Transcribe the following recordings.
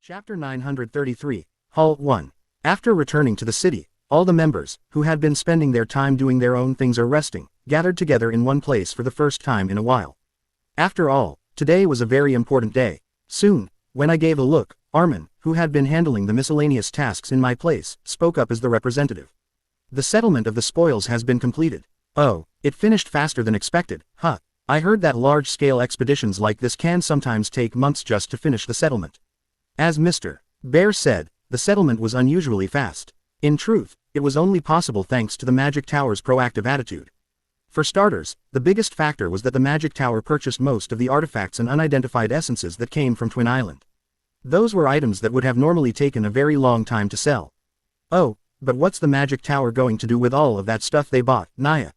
Chapter 933, Hall 1. After returning to the city, all the members, who had been spending their time doing their own things or resting, gathered together in one place for the first time in a while. After all, today was a very important day. Soon, when I gave a look, Armin, who had been handling the miscellaneous tasks in my place, spoke up as the representative. The settlement of the spoils has been completed. Oh, it finished faster than expected, huh? I heard that large-scale expeditions like this can sometimes take months just to finish the settlement. As Mr. Bear said, the settlement was unusually fast. In truth, it was only possible thanks to the Magic Tower's proactive attitude. For starters, the biggest factor was that the Magic Tower purchased most of the artifacts and unidentified essences that came from Twin Island. Those were items that would have normally taken a very long time to sell. Oh, but what's the Magic Tower going to do with all of that stuff they bought, Naya?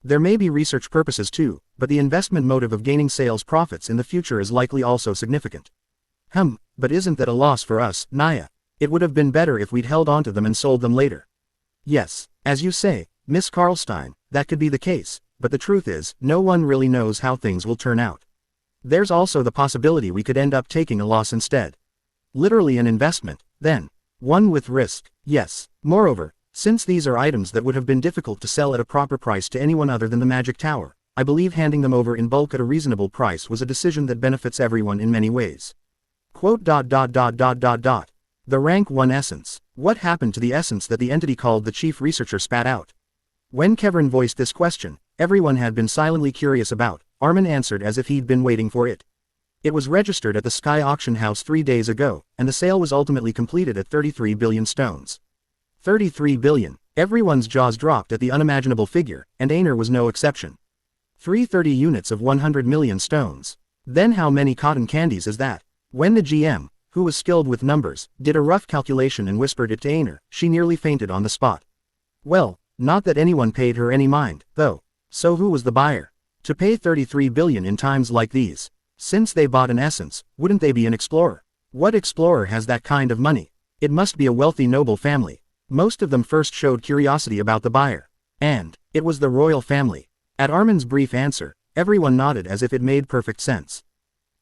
There may be research purposes too, but the investment motive of gaining sales profits in the future is likely also significant. But isn't that a loss for us, Naya? It would have been better if we'd held onto them and sold them later. Yes, as you say, Miss Karlstein, that could be the case, but the truth is, no one really knows how things will turn out. There's also the possibility we could end up taking a loss instead. Literally an investment, then. One with risk, yes. Moreover, since these are items that would have been difficult to sell at a proper price to anyone other than the Magic Tower, I believe handing them over in bulk at a reasonable price was a decision that benefits everyone in many ways. The rank 1 essence. What happened to the essence that the entity called the chief researcher spat out? When Kevin voiced this question, everyone had been silently curious about. Armin answered as if he'd been waiting for it. It was registered at the Sky Auction House 3 days ago, and the sale was ultimately completed at 33 billion stones. 33 billion. Everyone's jaws dropped at the unimaginable figure, and Aner was no exception. 330 units of 100 million stones. Then how many cotton candies is that? When the GM, who was skilled with numbers, did a rough calculation and whispered it to Aner, she nearly fainted on the spot. Well, not that anyone paid her any mind, though. So who was the buyer? To pay 33 billion in times like these? Since they bought an essence, wouldn't they be an explorer? What explorer has that kind of money? It must be a wealthy noble family. Most of them first showed curiosity about the buyer. And it was the royal family. At Armin's brief answer, everyone nodded as if it made perfect sense.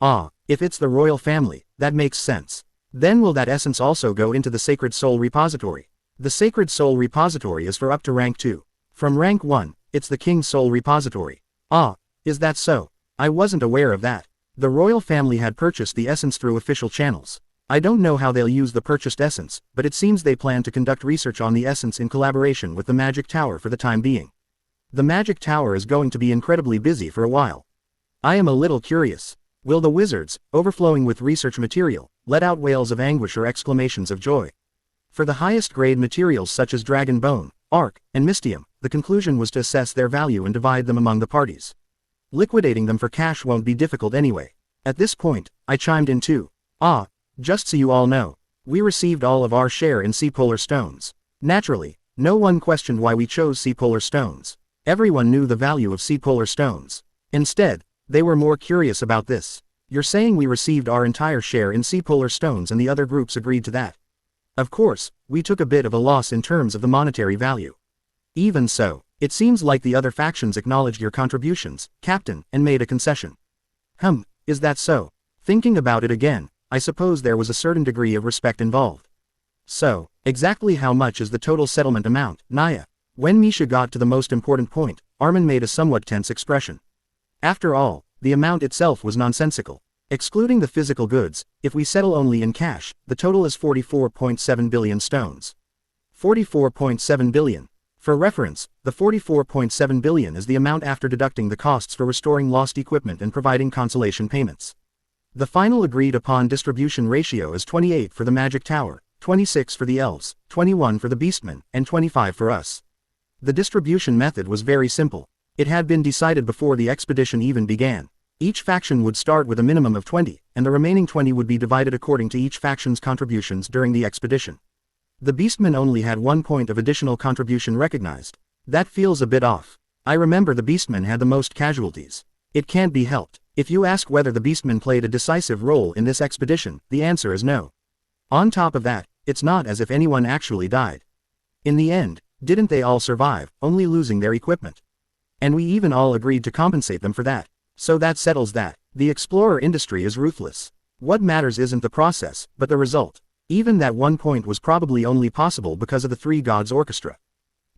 Ah, if it's the royal family, that makes sense. Then will that essence also go into the Sacred Soul Repository? The Sacred Soul Repository is for up to rank 2. From rank 1, it's the King's Soul Repository. Ah, is that so? I wasn't aware of that. The royal family had purchased the essence through official channels. I don't know how they'll use the purchased essence, but it seems they plan to conduct research on the essence in collaboration with the Magic Tower for the time being. The Magic Tower is going to be incredibly busy for a while. I am a little curious. Will the wizards, overflowing with research material, let out wails of anguish or exclamations of joy? For the highest grade materials such as Dragon Bone, Arc, and Mystium, the conclusion was to assess their value and divide them among the parties. Liquidating them for cash won't be difficult anyway. At this point, I chimed in too. Ah, just so you all know, we received all of our share in sea polar stones. Naturally, no one questioned why we chose sea polar stones. Everyone knew the value of sea polar stones. Instead, they were more curious about this. You're saying we received our entire share in sea polar stones and the other groups agreed to that? Of course, we took a bit of a loss in terms of the monetary value. Even so, it seems like the other factions acknowledged your contributions, Captain, and made a concession. Is that so? Thinking about it again, I suppose there was a certain degree of respect involved. So, exactly how much is the total settlement amount, Naya? When Misha got to the most important point, Armin made a somewhat tense expression. After all, the amount itself was nonsensical. Excluding the physical goods, if we settle only in cash, the total is 44.7 billion stones. 44.7 billion. For reference, the 44.7 billion is the amount after deducting the costs for restoring lost equipment and providing consolation payments. The final agreed upon distribution ratio is 28 for the Magic Tower, 26 for the elves, 21 for the beastmen, and 25 for us. The distribution method was very simple. It had been decided before the expedition even began. Each faction would start with a minimum of 20, and the remaining 20 would be divided according to each faction's contributions during the expedition. The beastmen only had 1 point of additional contribution recognized. That feels a bit off. I remember the beastmen had the most casualties. It can't be helped. If you ask whether the beastmen played a decisive role in this expedition, the answer is no. On top of that, it's not as if anyone actually died. In the end, didn't they all survive, only losing their equipment? And we even all agreed to compensate them for that. So that settles that. The explorer industry is ruthless. What matters isn't the process, but the result. Even that one point was probably only possible because of the Three Gods Orchestra.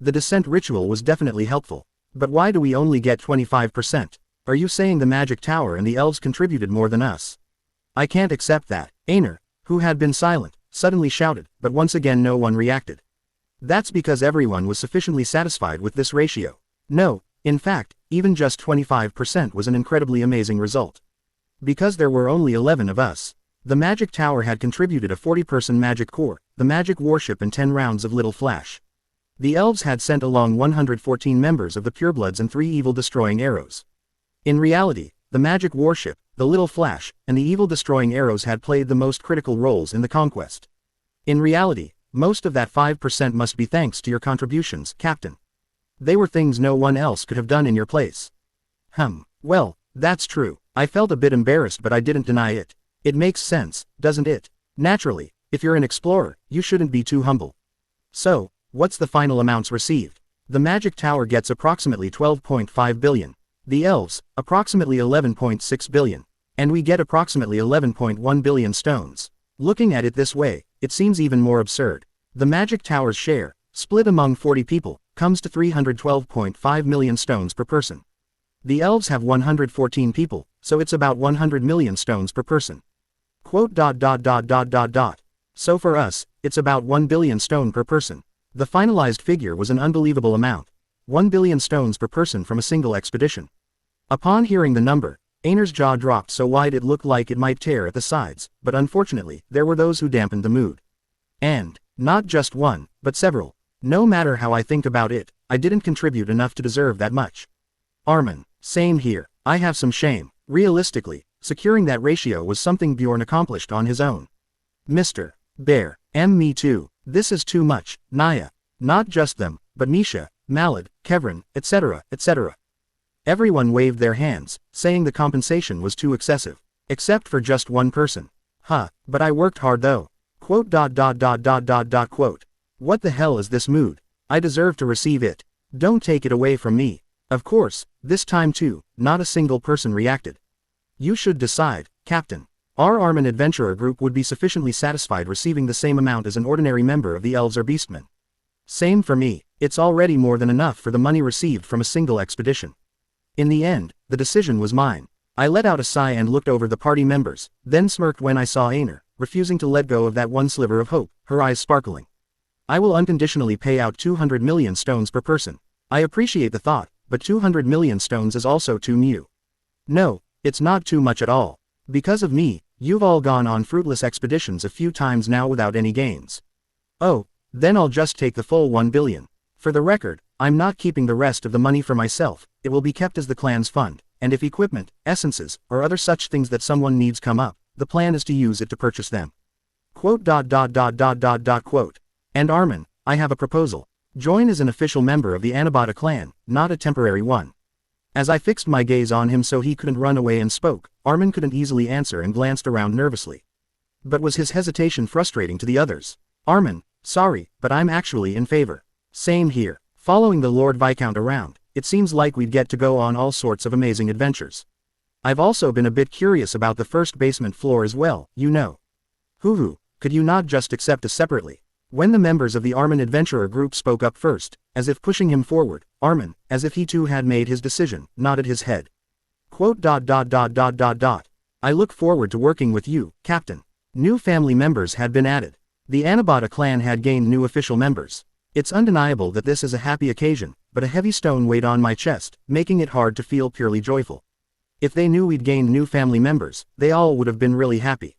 The descent ritual was definitely helpful. But why do we only get 25%? Are you saying the magic tower and the elves contributed more than us? I can't accept that. Einar, who had been silent, suddenly shouted, but once again no one reacted. That's because everyone was sufficiently satisfied with this ratio. No, in fact, even just 25% was an incredibly amazing result. Because there were only 11 of us. The magic tower had contributed a 40-person magic core, the magic warship and 10 rounds of Little Flash. The elves had sent along 114 members of the purebloods and 3 evil-destroying arrows. In reality, the magic warship, the Little Flash, and the evil-destroying arrows had played the most critical roles in the conquest. In reality, most of that 5% must be thanks to your contributions, Captain. They were things no one else could have done in your place. Well, that's true. I felt a bit embarrassed, but I didn't deny it. It makes sense, doesn't it? Naturally, if you're an explorer, you shouldn't be too humble. So, what's the final amounts received? The magic tower gets approximately 12.5 billion. The elves, approximately 11.6 billion. And we get approximately 11.1 billion stones. Looking at it this way, it seems even more absurd. The magic tower's share, split among 40 people, comes to 312.5 million stones per person. The elves have 114 people, so it's about 100 million stones per person. Quote. So for us, it's about 1 billion stone per person. The finalized figure was an unbelievable amount. 1 billion stones per person from a single expedition. Upon hearing the number, Einar's jaw dropped so wide it looked like it might tear at the sides, but unfortunately, there were those who dampened the mood. And, not just one, but several. No matter how I think about it, I didn't contribute enough to deserve that much. Armin, same here. I have some shame. Realistically, securing that ratio was something Bjorn accomplished on his own. Mr. Bear, me too. This is too much, Naya. Not just them, but Misha, Malad, Kevrin, etc., etc. Everyone waved their hands, saying the compensation was too excessive. Except for just one person. But I worked hard though. Quote. Quote. What the hell is this mood? I deserve to receive it. Don't take it away from me. Of course, this time too, not a single person reacted. You should decide, Captain. Our Armin adventurer group would be sufficiently satisfied receiving the same amount as an ordinary member of the elves or beastmen. Same for me. It's already more than enough for the money received from a single expedition. In the end, the decision was mine. I let out a sigh and looked over the party members, then smirked when I saw Einar, refusing to let go of that one sliver of hope, her eyes sparkling. I will unconditionally pay out 200 million stones per person. I appreciate the thought, but 200 million stones is also too new. No, it's not too much at all. Because of me, you've all gone on fruitless expeditions a few times now without any gains. Oh, then I'll just take the full 1 billion. For the record, I'm not keeping the rest of the money for myself, it will be kept as the clan's fund, and if equipment, essences, or other such things that someone needs come up, the plan is to use it to purchase them. Quote. Quote. And Armin, I have a proposal. Join as an official member of the Anabata clan, not a temporary one. As I fixed my gaze on him so he couldn't run away and spoke, Armin couldn't easily answer and glanced around nervously. But was his hesitation frustrating to the others? Armin, sorry, but I'm actually in favor. Same here. Following the Lord Viscount around, it seems like we'd get to go on all sorts of amazing adventures. I've also been a bit curious about the first basement floor as well, you know. Could you not just accept us separately? When the members of the Armin adventurer group spoke up first, as if pushing him forward, Armin, as if he too had made his decision, nodded his head. Quote. I look forward to working with you, Captain. New family members had been added. The Anabata clan had gained new official members. It's undeniable that this is a happy occasion, but a heavy stone weighed on my chest, making it hard to feel purely joyful. If they knew we'd gained new family members, they all would have been really happy.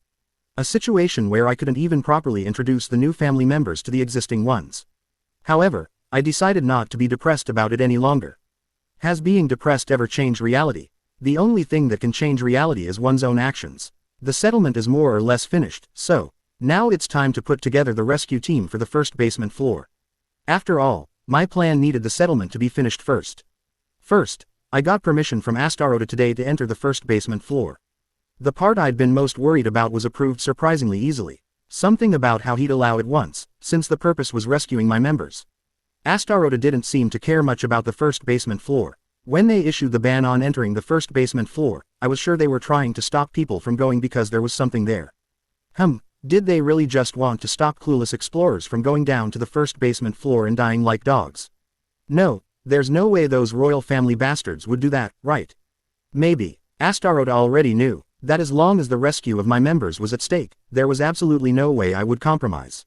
A situation where I couldn't even properly introduce the new family members to the existing ones. However, I decided not to be depressed about it any longer. Has being depressed ever changed reality? The only thing that can change reality is one's own actions. The settlement is more or less finished, so, now it's time to put together the rescue team for the first basement floor. After all, my plan needed the settlement to be finished first. First, I got permission from Astaroth today to enter the first basement floor. The part I'd been most worried about was approved surprisingly easily. Something about how he'd allow it once, since the purpose was rescuing my members. Astaroth didn't seem to care much about the first basement floor. When they issued the ban on entering the first basement floor, I was sure they were trying to stop people from going because there was something there. Did they really just want to stop clueless explorers from going down to the first basement floor and dying like dogs? No, there's no way those royal family bastards would do that, right? Maybe. Astaroth already knew that as long as the rescue of my members was at stake, there was absolutely no way I would compromise.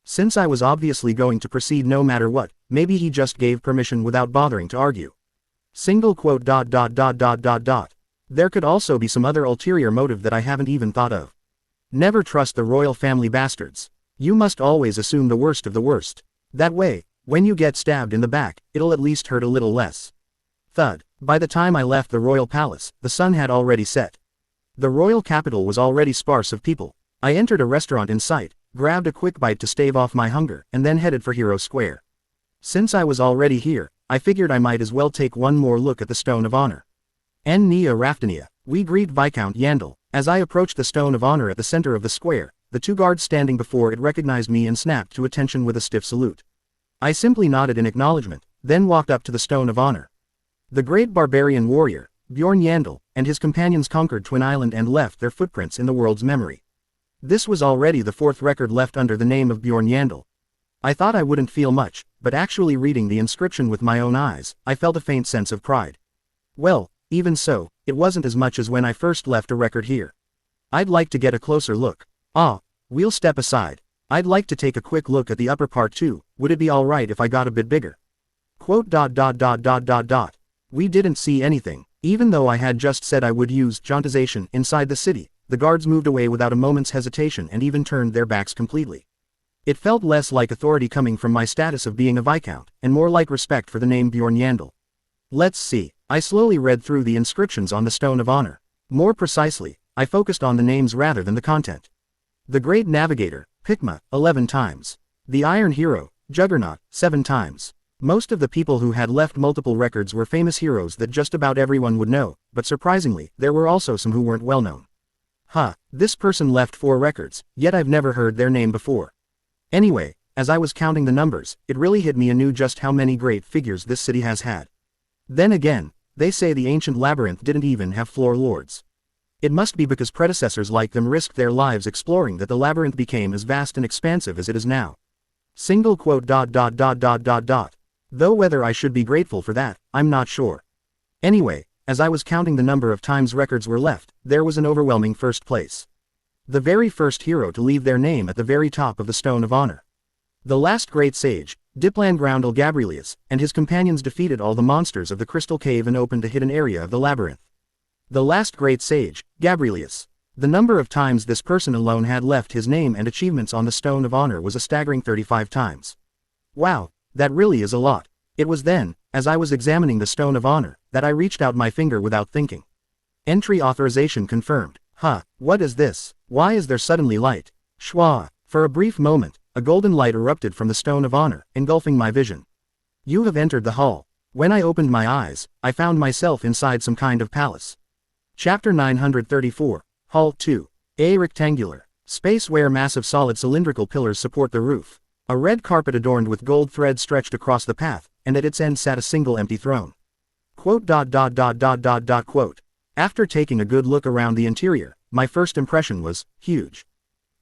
Since I was obviously going to proceed no matter what, maybe he just gave permission without bothering to argue. Single quote. There could also be some other ulterior motive that I haven't even thought of. Never trust the royal family bastards. You must always assume the worst of the worst. That way, when you get stabbed in the back, it'll at least hurt a little less. Thud. By the time I left the royal palace, the sun had already set. The royal capital was already sparse of people. I entered a restaurant in sight, grabbed a quick bite to stave off my hunger, and then headed for Hero Square. Since I was already here, I figured I might as well take one more look at the Stone of Honor. En Nia Raftinia, we greet Viscount Yandel. As I approached the Stone of Honor at the center of the square, the two guards standing before it recognized me and snapped to attention with a stiff salute. I simply nodded in acknowledgement, then walked up to the Stone of Honor. The great barbarian warrior, Bjorn Yandel, and his companions conquered Twin Island and left their footprints in the world's memory. This was already the fourth record left under the name of Bjorn Yandel. I thought I wouldn't feel much, but actually reading the inscription with my own eyes, I felt a faint sense of pride. Well, even so, it wasn't as much as when I first left a record here. I'd like to get a closer look. We'll step aside. I'd like to take a quick look at the upper part too. Would it be alright if I got a bit bigger? Quote. We didn't see anything. Even though I had just said I would use jauntization inside the city, the guards moved away without a moment's hesitation and even turned their backs completely. It felt less like authority coming from my status of being a viscount, and more like respect for the name Bjorn Yandel. Let's see. I slowly read through the inscriptions on the Stone of Honor. More precisely, I focused on the names rather than the content. The Great Navigator, Pikma, 11 times. The Iron Hero, Juggernaut, 7 times. Most of the people who had left multiple records were famous heroes that just about everyone would know, but surprisingly, there were also some who weren't well known. This person left 4 records, yet I've never heard their name before. Anyway, as I was counting the numbers, it really hit me anew just how many great figures this city has had. Then again, they say the ancient labyrinth didn't even have floor lords. It must be because predecessors like them risked their lives exploring that the labyrinth became as vast and expansive as it is now. Single quote. Though whether I should be grateful for that, I'm not sure. Anyway, as I was counting the number of times records were left, there was an overwhelming first place. The very first hero to leave their name at the very top of the Stone of Honor. The last great sage, Diplan Groundel Gabrielius, and his companions defeated all the monsters of the Crystal Cave and opened a hidden area of the labyrinth. The last great sage, Gabrielius. The number of times this person alone had left his name and achievements on the Stone of Honor was a staggering 35 times. Wow, that really is a lot. It was then, as I was examining the Stone of Honor, that I reached out my finger without thinking. Entry authorization confirmed. What is this? Why is there suddenly light? Schwa. For a brief moment, a golden light erupted from the Stone of Honor, engulfing my vision. You have entered the hall. When I opened my eyes, I found myself inside some kind of palace. Chapter 934, Hall 2. A rectangular space where massive solid cylindrical pillars support the roof. A red carpet adorned with gold thread stretched across the path, and at its end sat a single empty throne. Quote. After taking a good look around the interior, my first impression was huge.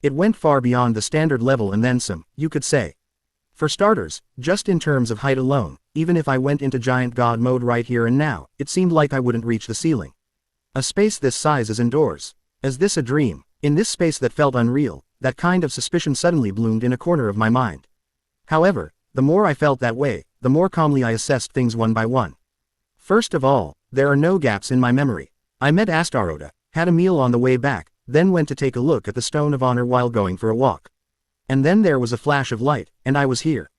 It went far beyond the standard level and then some, you could say. For starters, just in terms of height alone, even if I went into giant god mode right here and now, it seemed like I wouldn't reach the ceiling. A space this size is indoors. Is this a dream? In this space that felt unreal, that kind of suspicion suddenly bloomed in a corner of my mind. However, the more I felt that way, the more calmly I assessed things one by one. First of all, there are no gaps in my memory. I met Astaroth, had a meal on the way back, then went to take a look at the Stone of Honor while going for a walk. And then there was a flash of light, and I was here.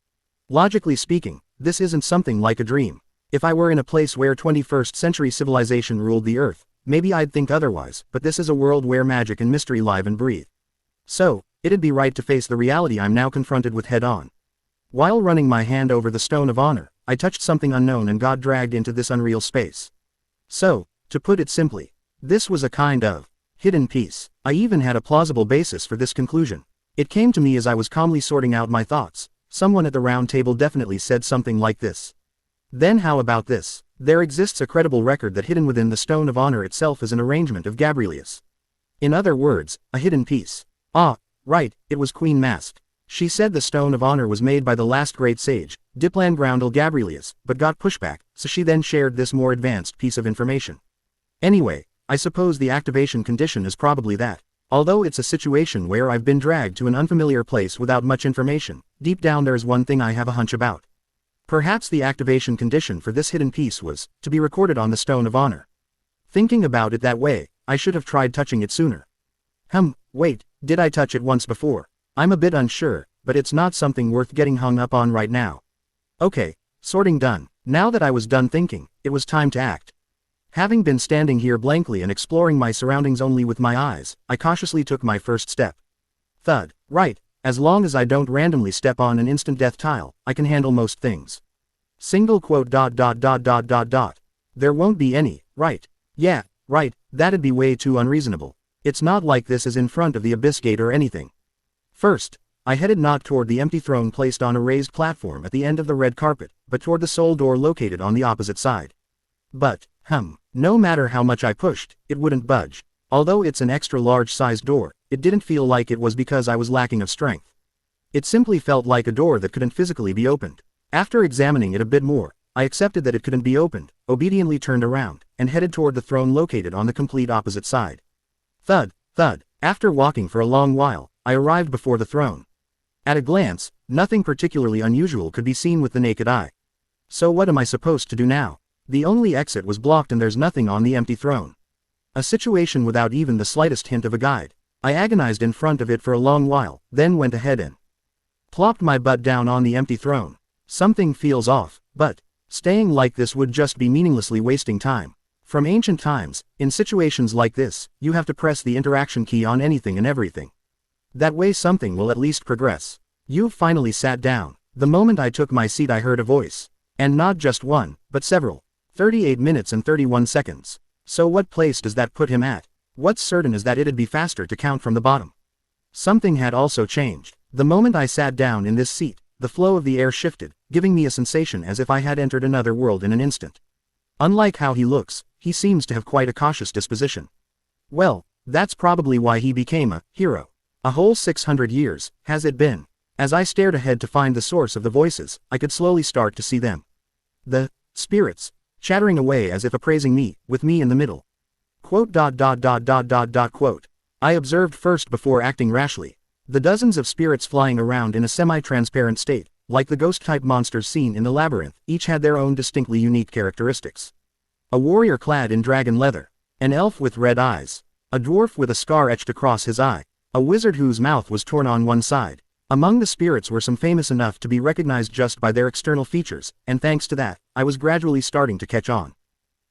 Logically speaking, this isn't something like a dream. If I were in a place where 21st century civilization ruled the earth, maybe I'd think otherwise, but this is a world where magic and mystery live and breathe. So, it'd be right to face the reality I'm now confronted with head on. While running my hand over the Stone of Honor, I touched something unknown and got dragged into this unreal space. So, to put it simply, this was a kind of hidden piece. I even had a plausible basis for this conclusion. It came to me as I was calmly sorting out my thoughts. Someone at the round table definitely said something like this. Then how about this? There exists a credible record that hidden within the Stone of Honor itself is an arrangement of Gabrielius. In other words, a hidden piece. Ah, right, it was Queen Masked. She said the Stone of Honor was made by the last great sage, Diplan Groundel Gabrielius, but got pushback, so she then shared this more advanced piece of information. Anyway, I suppose the activation condition is probably that. Although it's a situation where I've been dragged to an unfamiliar place without much information, deep down there's one thing I have a hunch about. Perhaps the activation condition for this hidden piece was, to be recorded on the Stone of Honor. Thinking about it that way, I should have tried touching it sooner. Wait, did I touch it once before? I'm a bit unsure, but it's not something worth getting hung up on right now. Okay, sorting done. Now that I was done thinking, it was time to act. Having been standing here blankly and exploring my surroundings only with my eyes, I cautiously took my first step. Thud. Right, as long as I don't randomly step on an instant death tile, I can handle most things. Single quote ... There won't be any, right? Yeah, right, that'd be way too unreasonable. It's not like this is in front of the Abyss Gate or anything. First, I headed not toward the empty throne placed on a raised platform at the end of the red carpet, but toward the soul door located on the opposite side. But, no matter how much I pushed, it wouldn't budge. Although it's an extra large-sized door, it didn't feel like it was because I was lacking of strength. It simply felt like a door that couldn't physically be opened. After examining it a bit more, I accepted that it couldn't be opened, obediently turned around, and headed toward the throne located on the complete opposite side. Thud, thud. After walking for a long while, I arrived before the throne. At a glance, nothing particularly unusual could be seen with the naked eye. So what am I supposed to do now? The only exit was blocked and there's nothing on the empty throne. A situation without even the slightest hint of a guide. I agonized in front of it for a long while, then went ahead and plopped my butt down on the empty throne. Something feels off, but staying like this would just be meaninglessly wasting time. From ancient times, in situations like this, you have to press the interaction key on anything and everything. That way something will at least progress. You've finally sat down. The moment I took my seat I heard a voice. And not just one, but several. 38 minutes and 31 seconds. So what place does that put him at? What's certain is that it'd be faster to count from the bottom. Something had also changed. The moment I sat down in this seat, the flow of the air shifted, giving me a sensation as if I had entered another world in an instant. Unlike how he looks, he seems to have quite a cautious disposition. Well, that's probably why he became a hero. A whole 600 years, has it been? As I stared ahead to find the source of the voices, I could slowly start to see them. The spirits, chattering away as if appraising me, with me in the middle. Quote. I observed first before acting rashly. The dozens of spirits flying around in a semi-transparent state, like the ghost-type monsters seen in the labyrinth, each had their own distinctly unique characteristics. A warrior clad in dragon leather. An elf with red eyes. A dwarf with a scar etched across his eye. A wizard whose mouth was torn on one side. Among the spirits were some famous enough to be recognized just by their external features, and thanks to that, I was gradually starting to catch on.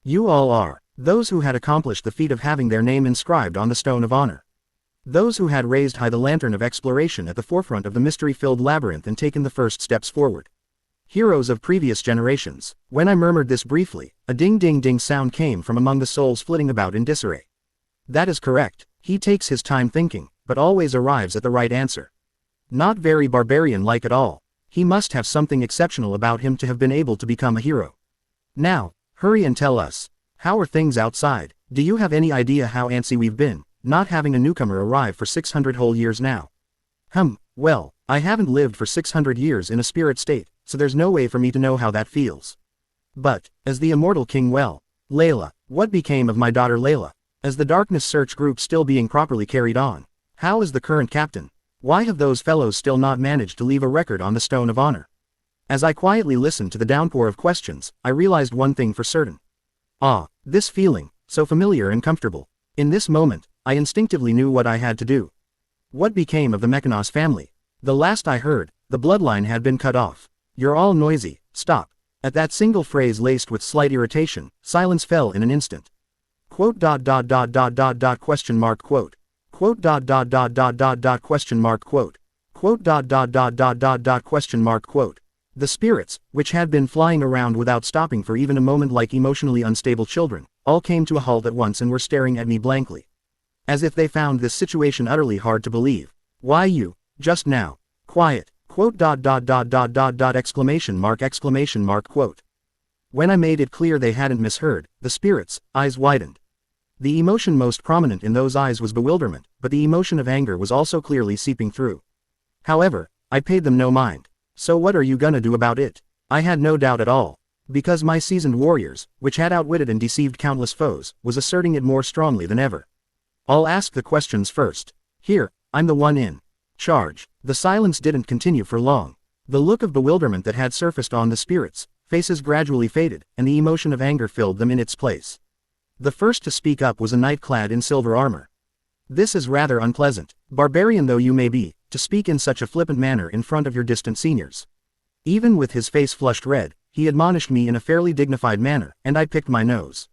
You all are those who had accomplished the feat of having their name inscribed on the Stone of Honor. Those who had raised high the lantern of exploration at the forefront of the mystery-filled labyrinth and taken the first steps forward. Heroes of previous generations. When I murmured this briefly, a ding-ding-ding sound came from among the souls flitting about in disarray. That is correct. He takes his time thinking, but always arrives at the right answer. Not very barbarian-like at all. He must have something exceptional about him to have been able to become a hero. Now, hurry and tell us. How are things outside? Do you have any idea how antsy we've been, not having a newcomer arrive for 600 whole years now? Well, I haven't lived for 600 years in a spirit state, so there's no way for me to know how that feels. But, as the immortal king Layla, what became of my daughter Layla? Is the darkness search group still being properly carried on? How is the current captain? Why have those fellows still not managed to leave a record on the Stone of Honor? As I quietly listened to the downpour of questions, I realized one thing for certain. This feeling, so familiar and comfortable. In this moment, I instinctively knew what I had to do. What became of the Mechanos family? The last I heard, the bloodline had been cut off. You're all noisy, stop. At that single phrase laced with slight irritation, silence fell in an instant. Quote. Question mark quote. Quote. Question mark quote. Quote. Question mark quote. The spirits, which had been flying around without stopping for even a moment like emotionally unstable children, all came to a halt at once and were staring at me blankly. As if they found this situation utterly hard to believe. Why you, just now, quiet, quote. Exclamation mark quote. When I made it clear they hadn't misheard, the spirit's eyes widened. The emotion most prominent in those eyes was bewilderment, but the emotion of anger was also clearly seeping through. However, I paid them no mind. So what are you gonna do about it? I had no doubt at all. Because my seasoned warriors, which had outwitted and deceived countless foes, was asserting it more strongly than ever. I'll ask the questions first. Here, I'm the one in charge. The silence didn't continue for long. The look of bewilderment that had surfaced on the spirits' faces gradually faded, and the emotion of anger filled them in its place. The first to speak up was a knight clad in silver armor. This is rather unpleasant, barbarian though you may be, to speak in such a flippant manner in front of your distant seniors. Even with his face flushed red, he admonished me in a fairly dignified manner, and I picked my nose.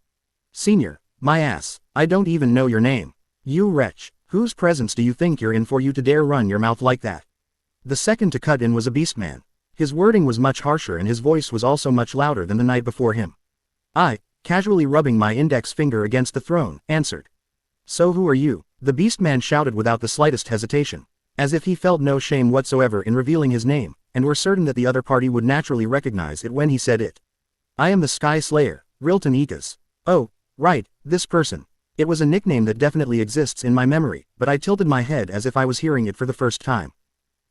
Senior, my ass, I don't even know your name. You wretch, whose presence do you think you're in for you to dare run your mouth like that? The second to cut in was a beastman. His wording was much harsher and his voice was also much louder than the night before him. I, casually rubbing my index finger against the throne, answered. So who are you? The beastman shouted without the slightest hesitation, as if he felt no shame whatsoever in revealing his name, and were certain that the other party would naturally recognize it when he said it. I am the Sky Slayer, Rilton Ekas. Oh, right, this person. It was a nickname that definitely exists in my memory, but I tilted my head as if I was hearing it for the first time.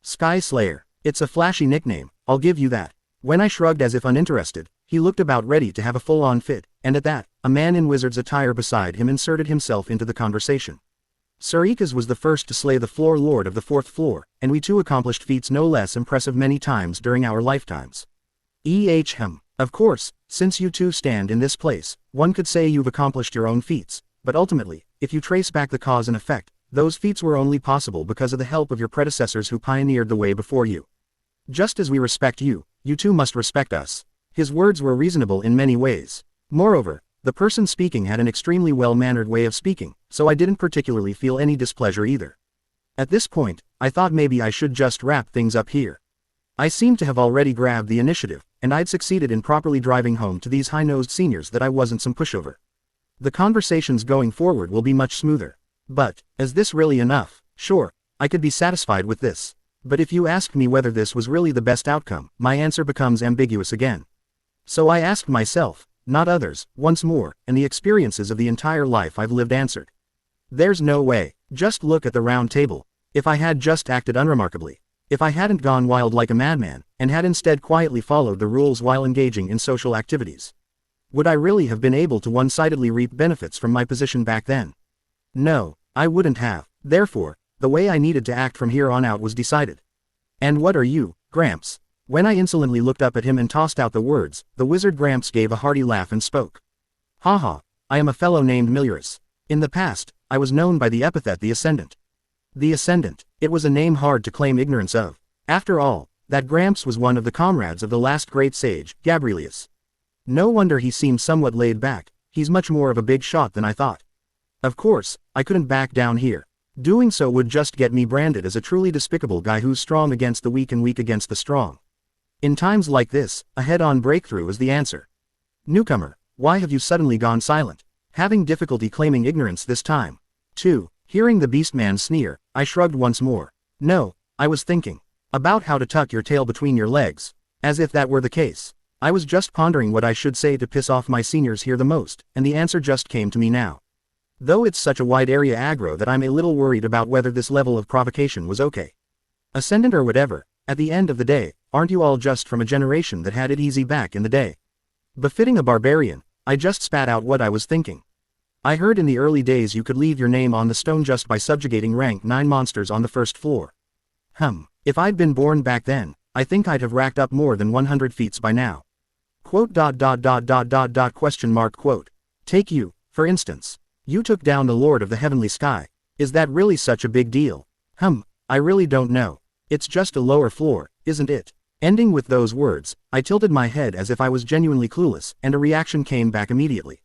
Sky Slayer. It's a flashy nickname, I'll give you that. When I shrugged as if uninterested, he looked about ready to have a full-on fit, and at that, a man in wizard's attire beside him inserted himself into the conversation. Sir Ekas was the first to slay the floor lord of the 4th floor, and we too accomplished feats no less impressive many times during our lifetimes. Of course, since you two stand in this place, one could say you've accomplished your own feats, but ultimately, if you trace back the cause and effect, those feats were only possible because of the help of your predecessors who pioneered the way before you. Just as we respect you, you too must respect us. His words were reasonable in many ways. Moreover, the person speaking had an extremely well-mannered way of speaking, so I didn't particularly feel any displeasure either. At this point, I thought maybe I should just wrap things up here. I seemed to have already grabbed the initiative, and I'd succeeded in properly driving home to these high-nosed seniors that I wasn't some pushover. The conversations going forward will be much smoother. But, is this really enough? Sure, I could be satisfied with this. But if you ask me whether this was really the best outcome, my answer becomes ambiguous again. So I asked myself, not others, once more, and the experiences of the entire life I've lived answered. There's no way. Just look at the round table. If I had just acted unremarkably, if I hadn't gone wild like a madman, and had instead quietly followed the rules while engaging in social activities, would I really have been able to one-sidedly reap benefits from my position back then? No, I wouldn't have. Therefore, the way I needed to act from here on out was decided. And what are you, Gramps? When I insolently looked up at him and tossed out the words, the wizard Gramps gave a hearty laugh and spoke. Haha, I am a fellow named Milius. In the past, I was known by the epithet the Ascendant. The Ascendant, it was a name hard to claim ignorance of. After all, that Gramps was one of the comrades of the last great sage, Gabrielius. No wonder he seemed somewhat laid back, he's much more of a big shot than I thought. Of course, I couldn't back down here. Doing so would just get me branded as a truly despicable guy who's strong against the weak and weak against the strong. In times like this, a head-on breakthrough is the answer. Newcomer, why have you suddenly gone silent? Having difficulty claiming ignorance this time. 2. Hearing the beastman sneer, I shrugged once more. No, I was thinking about how to tuck your tail between your legs. As if that were the case. I was just pondering what I should say to piss off my seniors here the most, and the answer just came to me now. Though it's such a wide area aggro that I'm a little worried about whether this level of provocation was okay. Ascendant or whatever, at the end of the day, aren't you all just from a generation that had it easy back in the day? Befitting a barbarian, I just spat out what I was thinking. I heard in the early days you could leave your name on the stone just by subjugating rank 9 monsters on the 1st floor. If I'd been born back then, I think I'd have racked up more than 100 feats by now. Quote. Take you, for instance. You took down the Lord of the Heavenly Sky. Is that really such a big deal? I really don't know. It's just a lower floor, isn't it? Ending with those words, I tilted my head as if I was genuinely clueless, and a reaction came back immediately.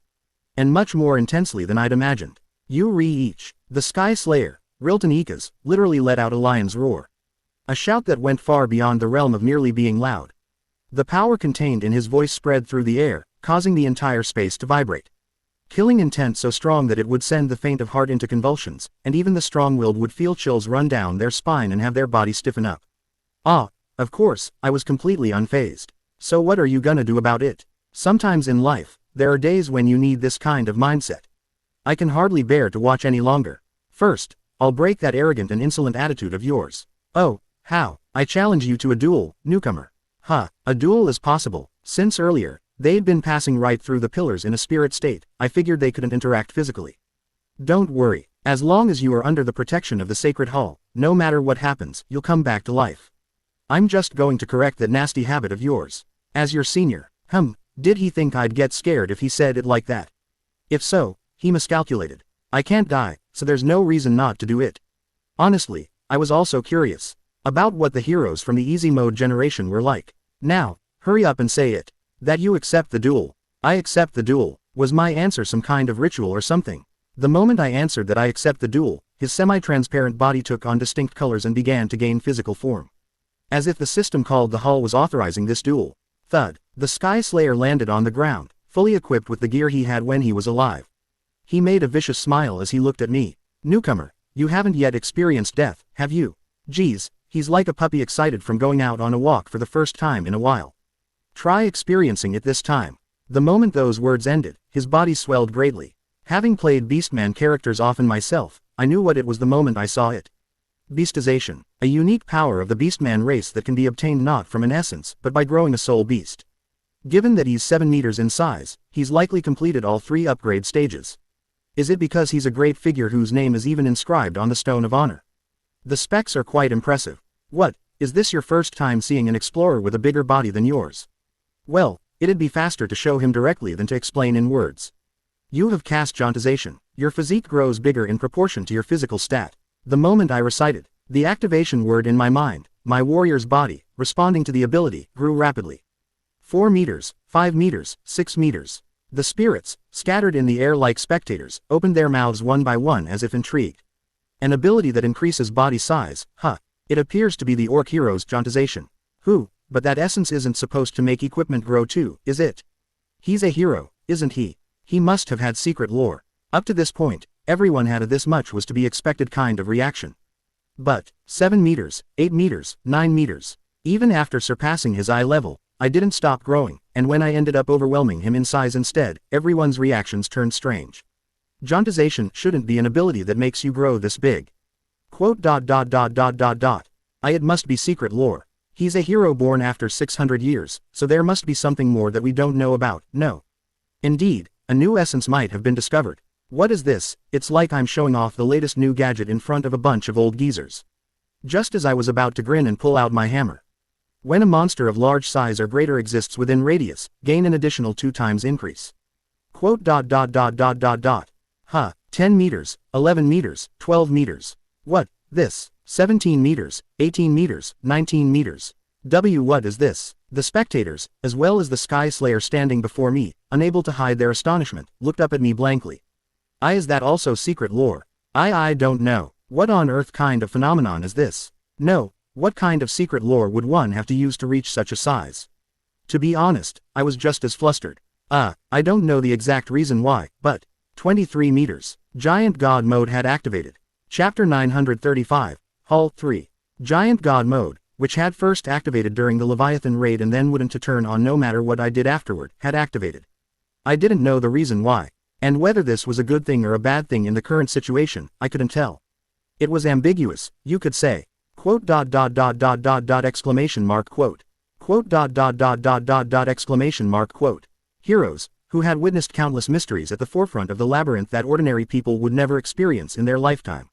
And much more intensely than I'd imagined. You each. The Sky Slayer, Rilton Ekas, literally let out a lion's roar. A shout that went far beyond the realm of merely being loud. The power contained in his voice spread through the air, causing the entire space to vibrate. Killing intent so strong that it would send the faint of heart into convulsions, and even the strong-willed would feel chills run down their spine and have their body stiffen up. Of course, I was completely unfazed. So what are you gonna do about it? Sometimes in life, there are days when you need this kind of mindset. I can hardly bear to watch any longer. First, I'll break that arrogant and insolent attitude of yours. Oh, how? I challenge you to a duel, newcomer. A duel is possible. Since earlier, they'd been passing right through the pillars in a spirit state, I figured they couldn't interact physically. Don't worry, as long as you are under the protection of the sacred hall, no matter what happens, you'll come back to life. I'm just going to correct that nasty habit of yours. As your senior, did he think I'd get scared if he said it like that? If so, he miscalculated. I can't die, so there's no reason not to do it. Honestly, I was also curious about what the heroes from the easy mode generation were like. Now, hurry up and say it. That you accept the duel. I accept the duel. Was my answer some kind of ritual or something? The moment I answered that I accept the duel, his semi-transparent body took on distinct colors and began to gain physical form. As if the system called the hall was authorizing this duel. Thud. The Sky Slayer landed on the ground, fully equipped with the gear he had when he was alive. He made a vicious smile as he looked at me. Newcomer, you haven't yet experienced death, have you? Geez, he's like a puppy excited from going out on a walk for the first time in a while. Try experiencing it this time. The moment those words ended, his body swelled greatly. Having played Beastman characters often myself, I knew what it was the moment I saw it. Beastization, a unique power of the Beastman race that can be obtained not from an essence, but by growing a soul beast. Given that he's 7 meters in size, he's likely completed all 3 upgrade stages. Is it because he's a great figure whose name is even inscribed on the Stone of Honor? The specs are quite impressive. What, is this your first time seeing an explorer with a bigger body than yours? Well, it'd be faster to show him directly than to explain in words. You have cast Jauntization. Your physique grows bigger in proportion to your physical stat. The moment I recited the activation word in my mind, my warrior's body, responding to the ability, grew rapidly. 4 meters, 5 meters, 6 meters. The spirits, scattered in the air like spectators, opened their mouths one by one as if intrigued. An ability that increases body size, It appears to be the orc hero's Jauntization. But that essence isn't supposed to make equipment grow too, is it? He's a hero, isn't he? He must have had secret lore. Up to this point, everyone had a this much was to be expected kind of reaction. But, 7 meters, 8 meters, 9 meters. Even after surpassing his eye level, I didn't stop growing, and when I ended up overwhelming him in size instead, everyone's reactions turned strange. Jauntization shouldn't be an ability that makes you grow this big. It must be secret lore. He's a hero born after 600 years, so there must be something more that we don't know about, no. Indeed, a new essence might have been discovered. What is this? It's like I'm showing off the latest new gadget in front of a bunch of old geezers. Just as I was about to grin and pull out my hammer. When a monster of large size or greater exists within radius, gain an additional 2 times increase. 10 meters, 11 meters, 12 meters. What, this? 17 meters, 18 meters, 19 meters. What is this? The spectators, as well as the Sky Slayer standing before me, unable to hide their astonishment, looked up at me blankly. Is that also secret lore? I don't know. What on earth kind of phenomenon is this? No, what kind of secret lore would one have to use to reach such a size? To be honest, I was just as flustered. I don't know the exact reason why, but 23 meters. Giant God mode had activated. Chapter 935, Hall 3. Giant God mode, which had first activated during the Leviathan raid and then wouldn't to turn on no matter what I did afterward, had activated. I didn't know the reason why. And whether this was a good thing or a bad thing in the current situation, I couldn't tell. It was ambiguous, you could say. Exclamation mark quote. Exclamation mark quote. Heroes, who had witnessed countless mysteries at the forefront of the labyrinth that ordinary people would never experience in their lifetime.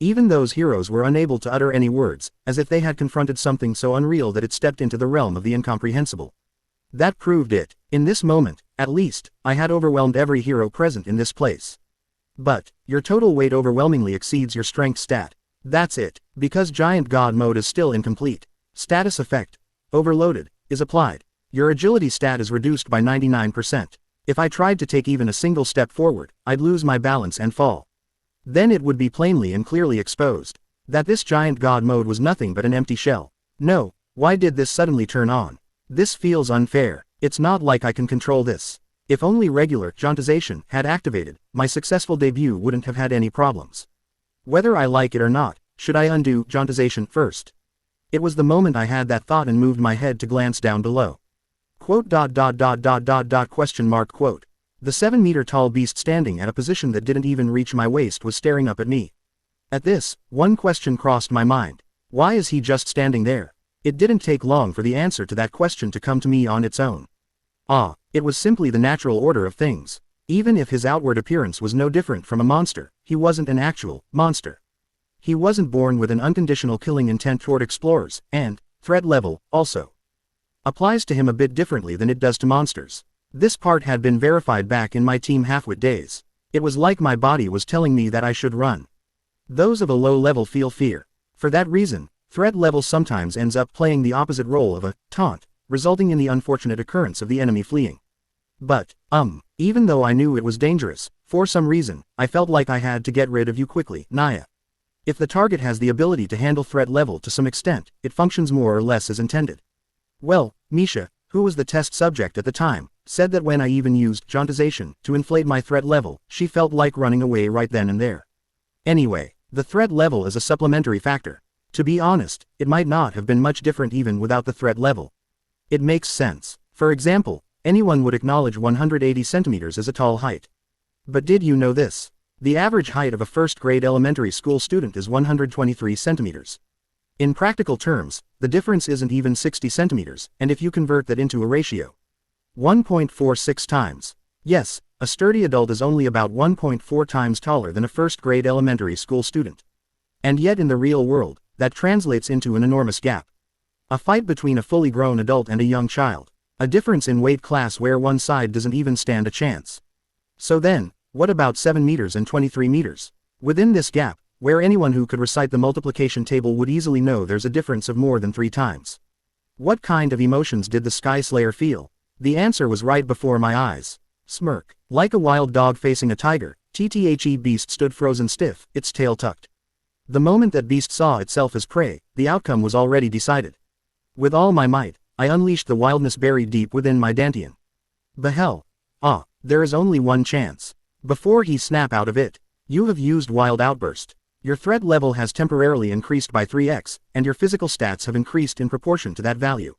Even those heroes were unable to utter any words, as if they had confronted something so unreal that it stepped into the realm of the incomprehensible. That proved it. In this moment, at least, I had overwhelmed every hero present in this place. But, your total weight overwhelmingly exceeds your strength stat. That's it, because Giant God mode is still incomplete. Status effect, overloaded, is applied. Your agility stat is reduced by 99%. If I tried to take even a single step forward, I'd lose my balance and fall. Then it would be plainly and clearly exposed that this Giant God mode was nothing but an empty shell. No, why did this suddenly turn on? This feels unfair. It's not like I can control this. If only regular Jauntization had activated, my successful debut wouldn't have had any problems. Whether I like it or not, should I undo Jauntization first? It was the moment I had that thought and moved my head to glance down below. Question mark quote. The 7-meter-tall beast standing at a position that didn't even reach my waist was staring up at me. At this, one question crossed my mind. Why is he just standing there? It didn't take long for the answer to that question to come to me on its own. It was simply the natural order of things. Even if his outward appearance was no different from a monster, he wasn't an actual monster. He wasn't born with an unconditional killing intent toward explorers, and threat level also applies to him a bit differently than it does to monsters. This part had been verified back in my Team Halfwit days. It was like my body was telling me that I should run. Those of a low level feel fear. For that reason, threat level sometimes ends up playing the opposite role of a taunt, resulting in the unfortunate occurrence of the enemy fleeing. But, even though I knew it was dangerous, for some reason, I felt like I had to get rid of you quickly, Naya. If the target has the ability to handle threat level to some extent, it functions more or less as intended. Well, Misha, who was the test subject at the time, said that when I even used jauntization to inflate my threat level, she felt like running away right then and there. Anyway, the threat level is a supplementary factor. To be honest, it might not have been much different even without the threat level. It makes sense. For example, anyone would acknowledge 180 centimeters as a tall height. But did you know this? The average height of a first-grade elementary school student is 123 centimeters. In practical terms, the difference isn't even 60 centimeters, and if you convert that into a ratio, 1.46 times. Yes, a sturdy adult is only about 1.4 times taller than a first-grade elementary school student. And yet in the real world, that translates into an enormous gap. A fight between a fully grown adult and a young child. A difference in weight class where one side doesn't even stand a chance. So then, what about 7 meters and 23 meters? Within this gap, where anyone who could recite the multiplication table would easily know there's a difference of more than 3 times. What kind of emotions did the Sky Slayer feel? The answer was right before my eyes. Smirk. Like a wild dog facing a tiger, TTHE Beast stood frozen stiff, its tail tucked. The moment that Beast saw itself as prey, the outcome was already decided. With all my might, I unleashed the wildness buried deep within my Dantian. The hell? There is only one chance. Before he snap out of it, you have used Wild Outburst. Your threat level has temporarily increased by 3x, and your physical stats have increased in proportion to that value.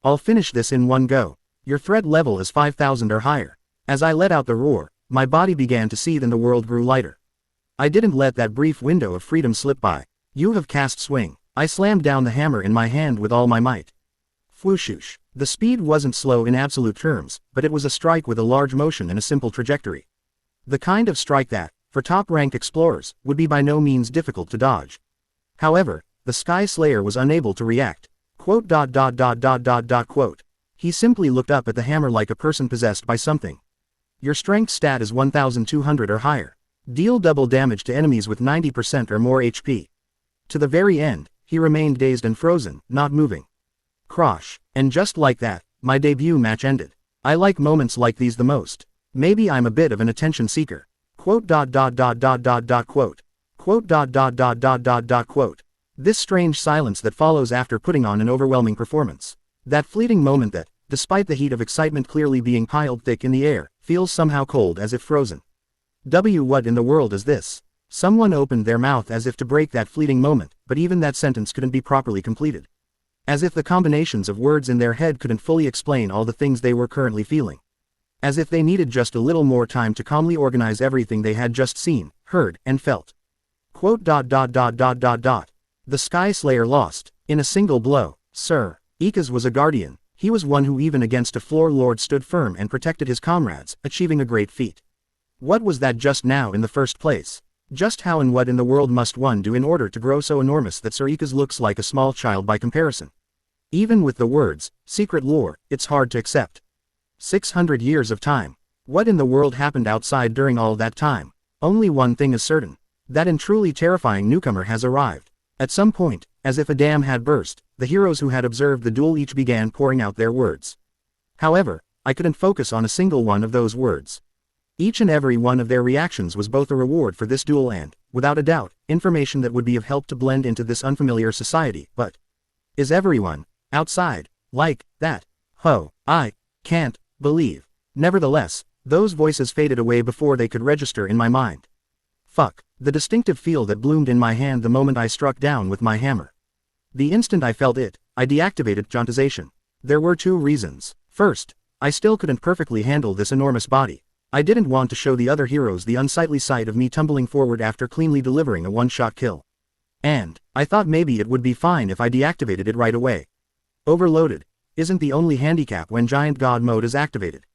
I'll finish this in one go. Your threat level is 5,000 or higher. As I let out the roar, my body began to seethe and the world grew lighter. I didn't let that brief window of freedom slip by. You have cast swing. I slammed down the hammer in my hand with all my might. Whooshoosh. The speed wasn't slow in absolute terms, but it was a strike with a large motion and a simple trajectory. The kind of strike that, for top-ranked explorers, would be by no means difficult to dodge. However, the Sky Slayer was unable to react. Quote. He simply looked up at the hammer like a person possessed by something. Your strength stat is 1,200 or higher. Deal double damage to enemies with 90% or more HP. To the very end, he remained dazed and frozen, not moving. Crosh. And just like that, my debut match ended. I like moments like these the most. Maybe I'm a bit of an attention seeker. Quote. Quote. This strange silence that follows after putting on an overwhelming performance. That fleeting moment that, despite the heat of excitement clearly being piled thick in the air, feels somehow cold as if frozen. What in the world is this? Someone opened their mouth as if to break that fleeting moment, but even that sentence couldn't be properly completed. As if the combinations of words in their head couldn't fully explain all the things they were currently feeling. As if they needed just a little more time to calmly organize everything they had just seen, heard, and felt. Quote. The Sky Slayer lost, in a single blow. Sir. Ikaz was a guardian. He was one who even against a floor lord stood firm and protected his comrades, achieving a great feat. What was that just now in the first place? Just how and what in the world must one do in order to grow so enormous that Sir Ikaz looks like a small child by comparison? Even with the words, secret lore, it's hard to accept. 600 years of time. What in the world happened outside during all that time? Only one thing is certain. That and truly terrifying newcomer has arrived. At some point, as if a dam had burst, the heroes who had observed the duel each began pouring out their words. However, I couldn't focus on a single one of those words. Each and every one of their reactions was both a reward for this duel and, without a doubt, information that would be of help to blend into this unfamiliar society, but is everyone outside like that? I can't believe. Nevertheless, those voices faded away before they could register in my mind. Fuck. The distinctive feel that bloomed in my hand the moment I struck down with my hammer. The instant I felt it, I deactivated jauntization. There were two reasons. First, I still couldn't perfectly handle this enormous body. I didn't want to show the other heroes the unsightly sight of me tumbling forward after cleanly delivering a one-shot kill. And I thought maybe it would be fine if I deactivated it right away. Overloaded isn't the only handicap when Giant God mode is activated.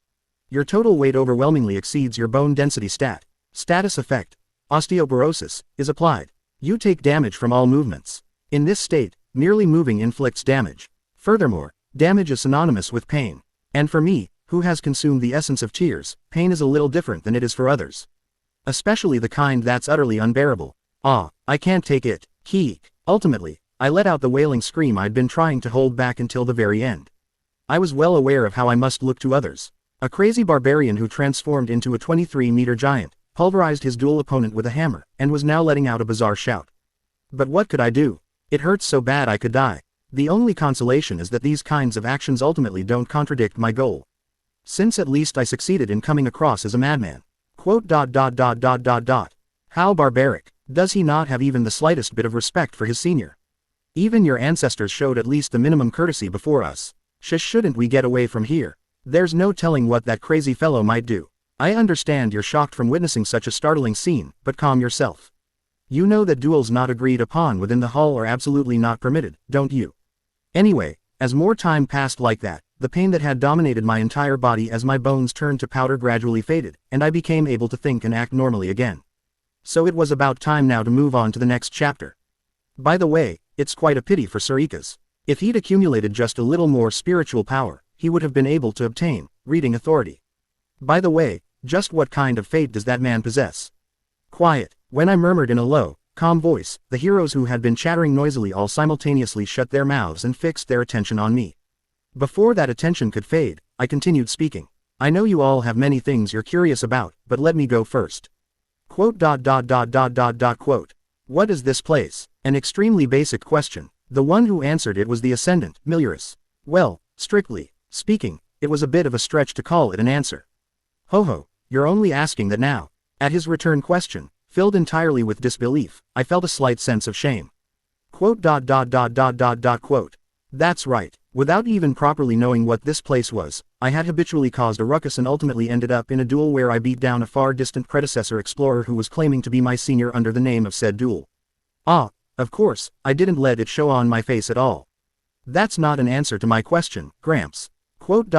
Your total weight overwhelmingly exceeds your bone density stat. Status effect, osteoporosis, is applied. You take damage from all movements. In this state, merely moving inflicts damage. Furthermore, damage is synonymous with pain. And for me, who has consumed the essence of tears, pain is a little different than it is for others. Especially the kind that's utterly unbearable. I can't take it. Keek. Ultimately, I let out the wailing scream I'd been trying to hold back until the very end. I was well aware of how I must look to others. A crazy barbarian who transformed into a 23-meter giant, pulverized his dual opponent with a hammer, and was now letting out a bizarre shout. But what could I do? It hurts so bad I could die. The only consolation is that these kinds of actions ultimately don't contradict my goal. Since at least I succeeded in coming across as a madman. Quote. How barbaric. Does he not have even the slightest bit of respect for his senior? Even your ancestors showed at least the minimum courtesy before us. Shouldn't we get away from here? There's no telling what that crazy fellow might do. I understand you're shocked from witnessing such a startling scene, but calm yourself. You know that duels not agreed upon within the hall are absolutely not permitted, don't you? Anyway, as more time passed like that, the pain that had dominated my entire body as my bones turned to powder gradually faded, and I became able to think and act normally again. So it was about time now to move on to the next chapter. By the way, it's quite a pity for Sir Ikas. If he'd accumulated just a little more spiritual power, he would have been able to obtain reading authority. By the way, just what kind of fate does that man possess? Quiet. When I murmured in a low, calm voice, the heroes who had been chattering noisily all simultaneously shut their mouths and fixed their attention on me. Before that attention could fade, I continued speaking. I know you all have many things you're curious about, but let me go first. Quote. Quote. What is this place? An extremely basic question. The one who answered it was the Ascendant, Milius. Well, strictly speaking, it was a bit of a stretch to call it an answer. Ho, you're only asking that now. At his return question, filled entirely with disbelief, I felt a slight sense of shame. Quote. Quote. That's right. Without even properly knowing what this place was, I had habitually caused a ruckus and ultimately ended up in a duel where I beat down a far distant predecessor explorer who was claiming to be my senior under the name of said duel. Of course, I didn't let it show on my face at all. That's not an answer to my question, Gramps. Quote.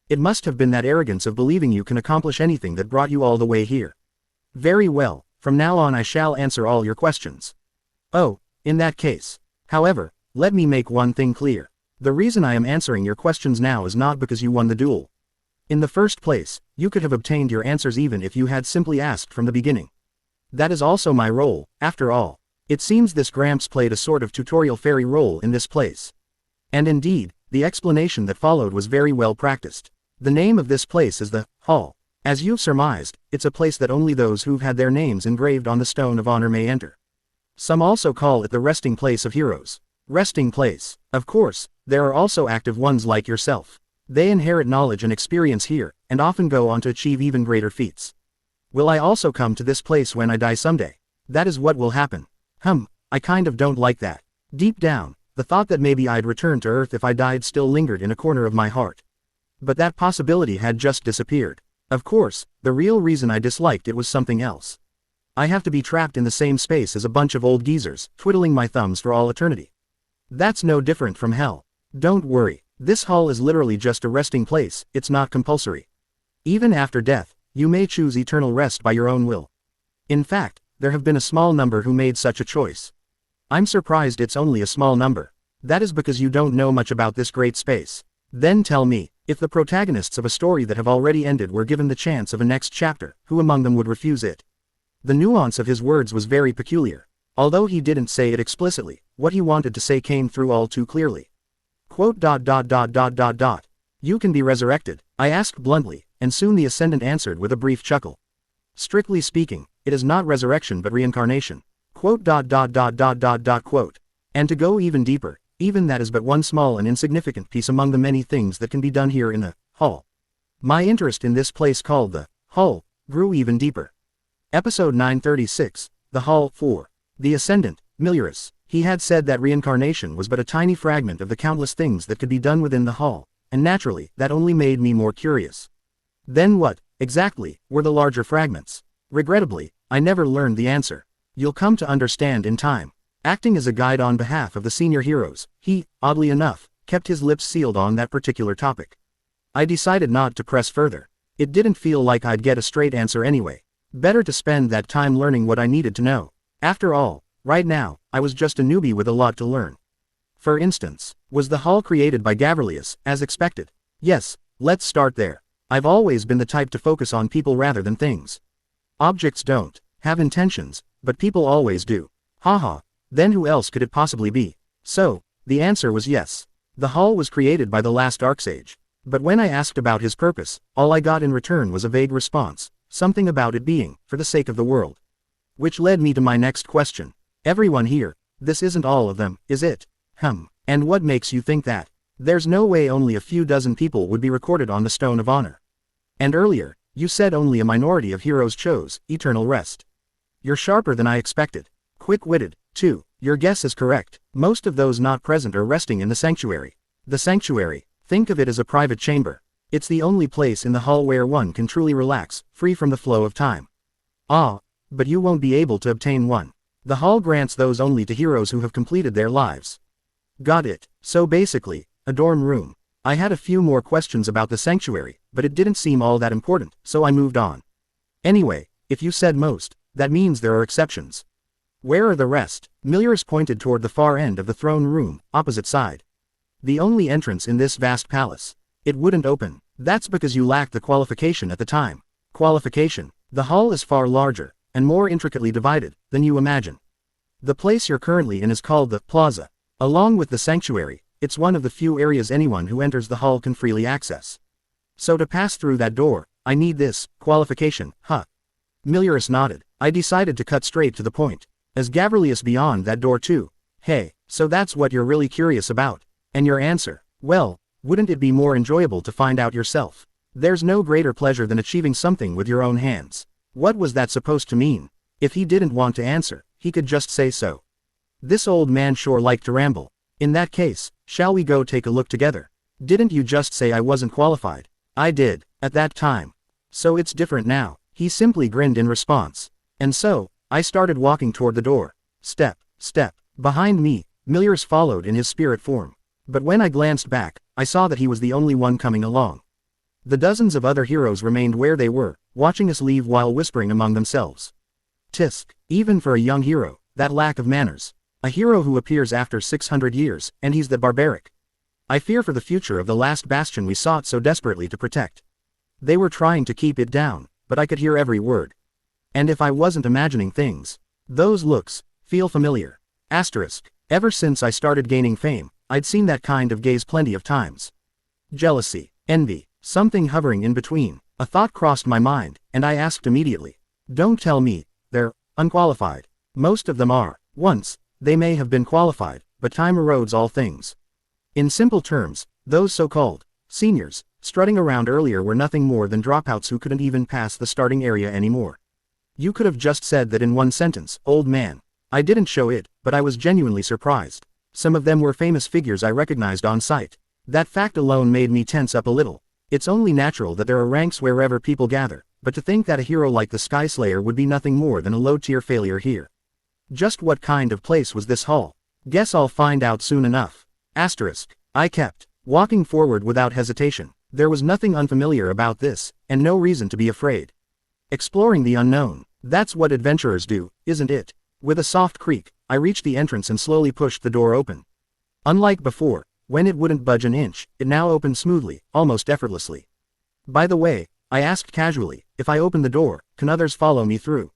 It must have been that arrogance of believing you can accomplish anything that brought you all the way here. Very well, from now on I shall answer all your questions. Oh, in that case. However, let me make one thing clear. The reason I am answering your questions now is not because you won the duel. In the first place, you could have obtained your answers even if you had simply asked from the beginning. That is also my role, after all. It seems this Gramps played a sort of tutorial fairy role in this place. And indeed, the explanation that followed was very well practiced. The name of this place is the Hall. As you've surmised, it's a place that only those who've had their names engraved on the Stone of Honor may enter. Some also call it the resting place of heroes. Resting place. Of course, there are also active ones like yourself. They inherit knowledge and experience here, and often go on to achieve even greater feats. Will I also come to this place when I die someday? That is what will happen. I kind of don't like that. Deep down, the thought that maybe I'd return to Earth if I died still lingered in a corner of my heart. But that possibility had just disappeared. Of course, the real reason I disliked it was something else. I have to be trapped in the same space as a bunch of old geezers, twiddling my thumbs for all eternity. That's no different from hell. Don't worry, this hall is literally just a resting place, it's not compulsory. Even after death, you may choose eternal rest by your own will. In fact, there have been a small number who made such a choice. I'm surprised it's only a small number. That is because you don't know much about this great space. Then tell me, if the protagonists of a story that have already ended were given the chance of a next chapter, who among them would refuse it? The nuance of his words was very peculiar. Although he didn't say it explicitly, what he wanted to say came through all too clearly. Quote. You can be resurrected, I asked bluntly, and soon the Ascendant answered with a brief chuckle. Strictly speaking, it is not resurrection but reincarnation. Quote. Quote. And to go even deeper, even that is but one small and insignificant piece among the many things that can be done here in the Hall. My interest in this place called the Hall grew even deeper. Episode 936, The Hall 4. The Ascendant, Milius. He had said that reincarnation was but a tiny fragment of the countless things that could be done within the Hall, and naturally, that only made me more curious. Then what, exactly, were the larger fragments? Regrettably, I never learned the answer. You'll come to understand in time. Acting as a guide on behalf of the senior heroes, he, oddly enough, kept his lips sealed on that particular topic. I decided not to press further. It didn't feel like I'd get a straight answer anyway. Better to spend that time learning what I needed to know. After all, right now, I was just a newbie with a lot to learn. For instance, was the hall created by Gavrilius, as expected? Yes, let's start there. I've always been the type to focus on people rather than things. Objects don't have intentions, but people always do. Haha, then who else could it possibly be? So, the answer was yes. The hall was created by the last Archsage. But when I asked about his purpose, all I got in return was a vague response, something about it being, for the sake of the world. Which led me to my next question. Everyone here, this isn't all of them, is it? And what makes you think that? There's no way only a few dozen people would be recorded on the Stone of Honor. And earlier, you said only a minority of heroes chose eternal rest. You're sharper than I expected. Quick-witted, too. Your guess is correct. Most of those not present are resting in the sanctuary. The sanctuary, think of it as a private chamber. It's the only place in the hall where one can truly relax, free from the flow of time. Ah, but you won't be able to obtain one. The hall grants those only to heroes who have completed their lives. Got it. So basically, a dorm room. I had a few more questions about the sanctuary, but it didn't seem all that important, so I moved on. Anyway, if you said most, that means there are exceptions. Where are the rest? Milius pointed toward the far end of the throne room, opposite side. The only entrance in this vast palace. It wouldn't open. That's because you lacked the qualification at the time. Qualification. The hall is far larger, and more intricately divided, than you imagine. The place you're currently in is called the Plaza. Along with the sanctuary, it's one of the few areas anyone who enters the hall can freely access. So to pass through that door, I need this qualification, huh? Milius nodded. I decided to cut straight to the point. Is Gavrilius beyond that door too? Hey, so that's what you're really curious about. And your answer? Well, wouldn't it be more enjoyable to find out yourself? There's no greater pleasure than achieving something with your own hands. What was that supposed to mean? If he didn't want to answer, he could just say so. This old man sure liked to ramble. In that case, shall we go take a look together? Didn't you just say I wasn't qualified? I did, at that time. So it's different now. He simply grinned in response. And so, I started walking toward the door. Step, step. Behind me, Milius followed in his spirit form. But when I glanced back, I saw that he was the only one coming along. The dozens of other heroes remained where they were, watching us leave while whispering among themselves. Tisk, even for a young hero, that lack of manners. A hero who appears after 600 years, and he's that barbaric. I fear for the future of the last bastion we sought so desperately to protect. They were trying to keep it down, but I could hear every word. And if I wasn't imagining things, those looks feel familiar. Asterisk. Ever since I started gaining fame, I'd seen that kind of gaze plenty of times. Jealousy, envy, something hovering in between. A thought crossed my mind, and I asked immediately. Don't tell me they're unqualified. Most of them are. Once, they may have been qualified, but time erodes all things. In simple terms, those so-called seniors strutting around earlier were nothing more than dropouts who couldn't even pass the starting area anymore. You could have just said that in one sentence, old man. I didn't show it, but I was genuinely surprised. Some of them were famous figures I recognized on sight. That fact alone made me tense up a little. It's only natural that there are ranks wherever people gather, but to think that a hero like the Sky Slayer would be nothing more than a low-tier failure here. Just what kind of place was this hall? Guess I'll find out soon enough. Asterisk. I kept walking forward without hesitation. There was nothing unfamiliar about this, and no reason to be afraid. Exploring the unknown. That's what adventurers do, isn't it? With a soft creak, I reached the entrance and slowly pushed the door open. Unlike before, when it wouldn't budge an inch, it now opened smoothly, almost effortlessly. By the way, I asked casually, if I open the door, can others follow me through?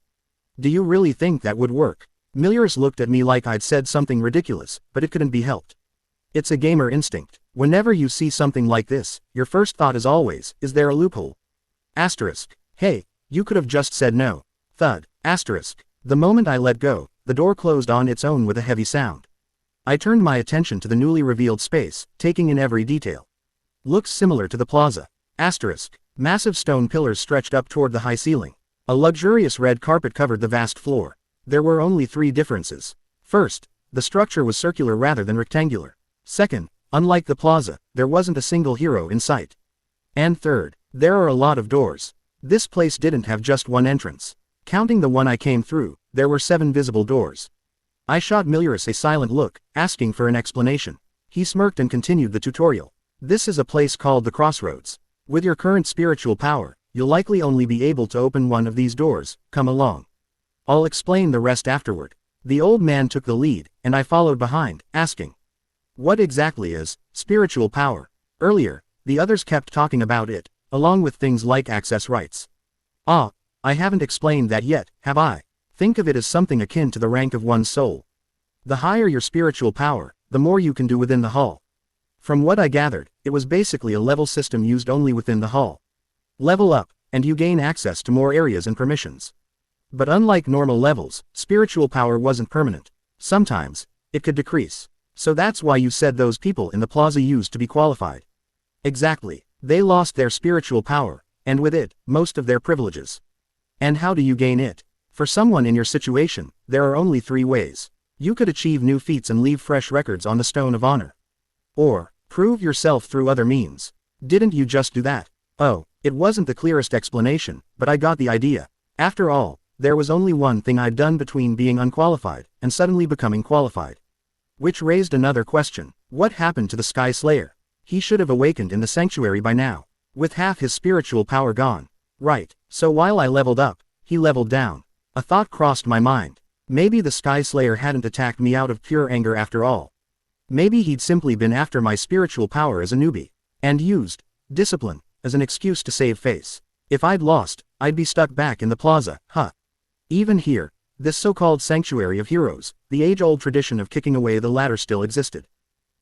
Do you really think that would work? Milius looked at me like I'd said something ridiculous, but it couldn't be helped. It's a gamer instinct. Whenever you see something like this, your first thought is always, is there a loophole? Asterisk. Hey, you could have just said no. Thud. Asterisk. The moment I let go, the door closed on its own with a heavy sound. I turned my attention to the newly revealed space, taking in every detail. Looks similar to the plaza. Asterisk. Massive stone pillars stretched up toward the high ceiling. A luxurious red carpet covered the vast floor. There were only 3 differences. First, the structure was circular rather than rectangular. Second, Unlike the plaza, there wasn't a single hero in sight. And third, there are a lot of doors. This place didn't have just one entrance. Counting the one I came through, there were 7 visible doors. I shot Milius a silent look, asking for an explanation. He smirked and continued the tutorial. This is a place called the Crossroads. With your current spiritual power, you'll likely only be able to open one of these doors. Come along. I'll explain the rest afterward. The old man took the lead, and I followed behind, asking, what exactly is spiritual power? Earlier, the others kept talking about it, along with things like access rights. Ah, I haven't explained that yet, have I? Think of it as something akin to the rank of one's soul. The higher your spiritual power, the more you can do within the hall. From what I gathered, it was basically a level system used only within the hall. Level up, and you gain access to more areas and permissions. But unlike normal levels, spiritual power wasn't permanent. Sometimes, it could decrease. So that's why you said those people in the plaza used to be qualified. Exactly, they lost their spiritual power, and with it, most of their privileges. And how do you gain it? For someone in your situation, there are only 3 ways. You could achieve new feats and leave fresh records on the Stone of Honor. Or, prove yourself through other means. Didn't you just do that? Oh, it wasn't the clearest explanation, but I got the idea. After all, there was only one thing I'd done between being unqualified and suddenly becoming qualified. Which raised another question. What happened to the Sky Slayer? He should have awakened in the sanctuary by now, with half his spiritual power gone. Right, so while I leveled up, he leveled down. A thought crossed my mind. Maybe the Sky Slayer hadn't attacked me out of pure anger after all. Maybe he'd simply been after my spiritual power as a newbie, and used discipline as an excuse to save face. If I'd lost, I'd be stuck back in the plaza, huh? Even here, this so-called sanctuary of heroes, the age-old tradition of kicking away the ladder still existed.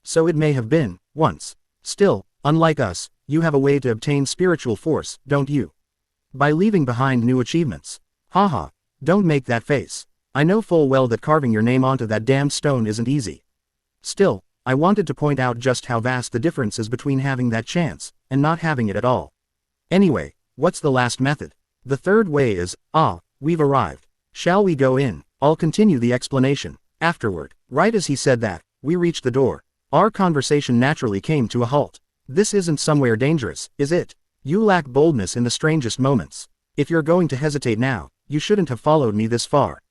So it may have been, once. Still, unlike us, you have a way to obtain spiritual force, don't you? By leaving behind new achievements. Haha, don't make that face. I know full well that carving your name onto that damned stone isn't easy. Still, I wanted to point out just how vast the difference is between having that chance, and not having it at all. Anyway, what's the last method? The third way is, we've arrived. Shall we go in? I'll continue the explanation afterward. Right as he said that, we reached the door. Our conversation naturally came to a halt. This isn't somewhere dangerous, is it? You lack boldness in the strangest moments. If you're going to hesitate now, you shouldn't have followed me this far.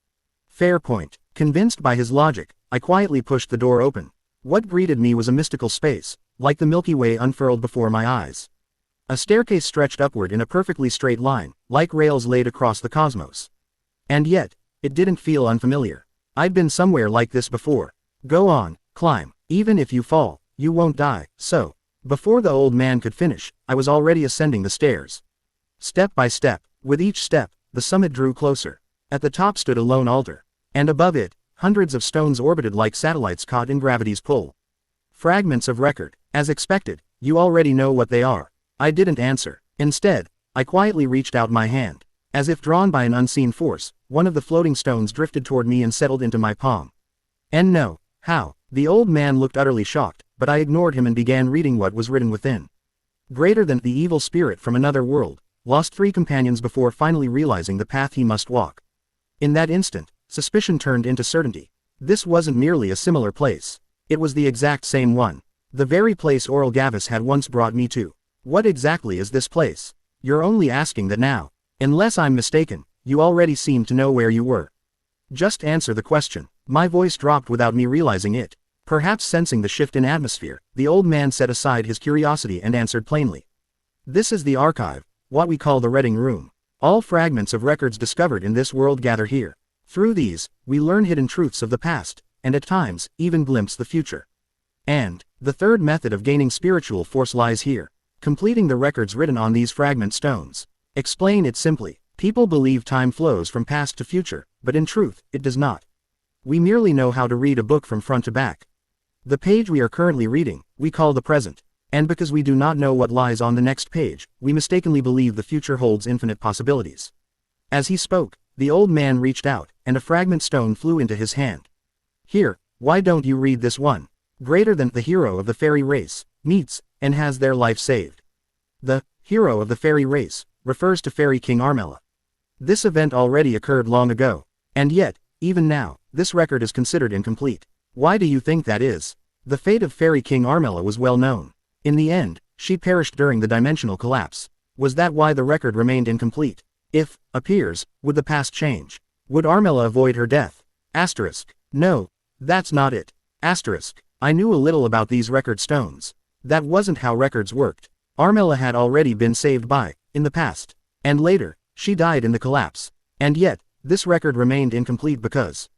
Fair point. Convinced by his logic, I quietly pushed the door open. What greeted me was a mystical space, like the Milky Way unfurled before my eyes. A staircase stretched upward in a perfectly straight line, like rails laid across the cosmos. And yet, it didn't feel unfamiliar. I'd been somewhere like this before. Go on, climb. Even if you fall, you won't die. So, before the old man could finish, I was already ascending the stairs. Step by step, with each step, the summit drew closer. At the top stood a lone altar. And above it, hundreds of stones orbited like satellites caught in gravity's pull. Fragments of record. As expected, you already know what they are. I didn't answer. Instead, I quietly reached out my hand. As if drawn by an unseen force, one of the floating stones drifted toward me and settled into my palm. And no, how? The old man looked utterly shocked, but I ignored him and began reading what was written within. Greater than the evil spirit from another world, lost 3 companions before finally realizing the path he must walk. In that instant, suspicion turned into certainty. This wasn't merely a similar place. It was the exact same one. The very place Oral Gavis had once brought me to. What exactly is this place? You're only asking that now. Unless I'm mistaken, you already seem to know where you were. Just answer the question. My voice dropped without me realizing it. Perhaps sensing the shift in atmosphere, the old man set aside his curiosity and answered plainly. This is the archive, what we call the Reading Room. All fragments of records discovered in this world gather here. Through these, we learn hidden truths of the past, and at times, even glimpse the future. And, the third method of gaining spiritual force lies here. Completing the records written on these fragment stones. Explain it simply. People believe time flows from past to future, but in truth, it does not. We merely know how to read a book from front to back. The page we are currently reading, we call the present. And because we do not know what lies on the next page, we mistakenly believe the future holds infinite possibilities. As he spoke, the old man reached out, and a fragment stone flew into his hand. Here, why don't you read this one? Greater than the hero of the fairy race, meets, and has their life saved. The hero of the fairy race refers to Fairy King Armella. This event already occurred long ago, and yet, even now, this record is considered incomplete. Why do you think that is? The fate of Fairy King Armella was well known. In the end, she perished during the dimensional collapse. Was that why the record remained incomplete? If, appears, would the past change? Would Armella avoid her death? Asterisk. No. That's not it. Asterisk. I knew a little about these record stones. That wasn't how records worked. Armella had already been saved by, in the past. And later, she died in the collapse. And yet, this record remained incomplete because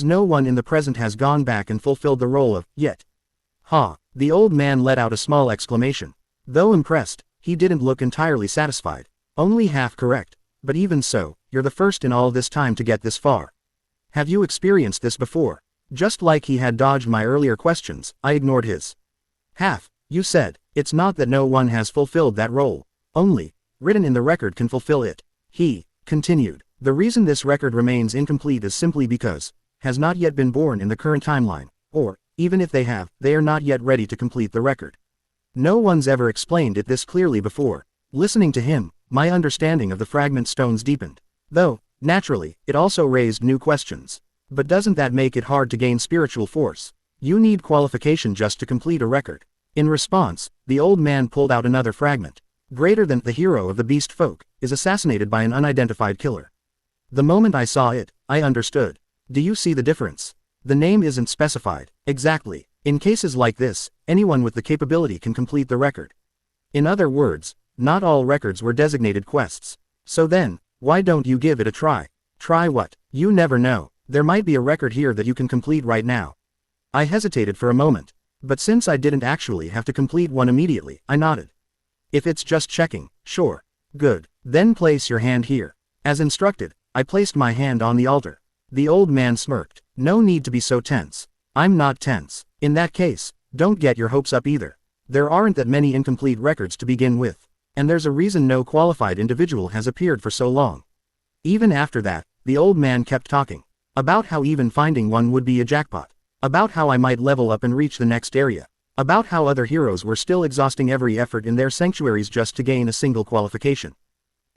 no one in the present has gone back and fulfilled the role of, yet. Ha! The old man let out a small exclamation. Though impressed, he didn't look entirely satisfied. Only half correct. But even so, you're the first in all this time to get this far. Have you experienced this before? Just like he had dodged my earlier questions, I ignored his. Half, you said, it's not that no one has fulfilled that role. Only, written in the record can fulfill it. He continued. The reason this record remains incomplete is simply because, has not yet been born in the current timeline, or, even if they have, they are not yet ready to complete the record. No one's ever explained it this clearly before. Listening to him, my understanding of the fragment stones deepened. Though, naturally, it also raised new questions. But doesn't that make it hard to gain spiritual force? You need qualification just to complete a record. In response, the old man pulled out another fragment. Greater than the hero of the beast folk, is assassinated by an unidentified killer. The moment I saw it, I understood. Do you see the difference? The name isn't specified. Exactly. In cases like this, anyone with the capability can complete the record. In other words, not all records were designated quests. So then, why don't you give it a try? Try what? You never know. There might be a record here that you can complete right now. I hesitated for a moment. But since I didn't actually have to complete one immediately, I nodded. If it's just checking, sure. Good. Then place your hand here. As instructed, I placed my hand on the altar. The old man smirked. No need to be so tense. I'm not tense. In that case, don't get your hopes up either. There aren't that many incomplete records to begin with. And there's a reason no qualified individual has appeared for so long. Even after that, the old man kept talking. About how even finding one would be a jackpot. About how I might level up and reach the next area. About how other heroes were still exhausting every effort in their sanctuaries just to gain a single qualification.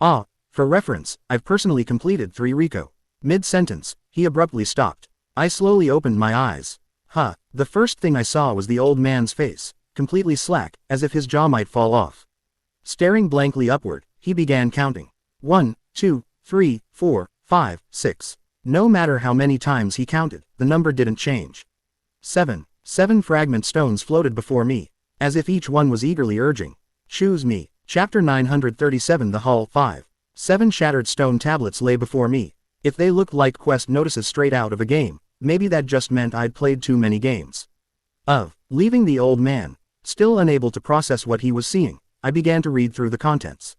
Ah, for reference, I've personally completed 3 Rico. Mid-sentence, he abruptly stopped. I slowly opened my eyes. The first thing I saw was the old man's face, completely slack, as if his jaw might fall off. Staring blankly upward, he began counting. 1, 2, 3, 4, 5, 6. No matter how many times he counted, the number didn't change. 7 fragment stones floated before me, as if each one was eagerly urging, choose me. Chapter 937 The Hall 5. 7 shattered stone tablets lay before me. If they looked like quest notices straight out of a game, maybe that just meant I'd played too many games. Leaving the old man, still unable to process what he was seeing, I began to read through the contents.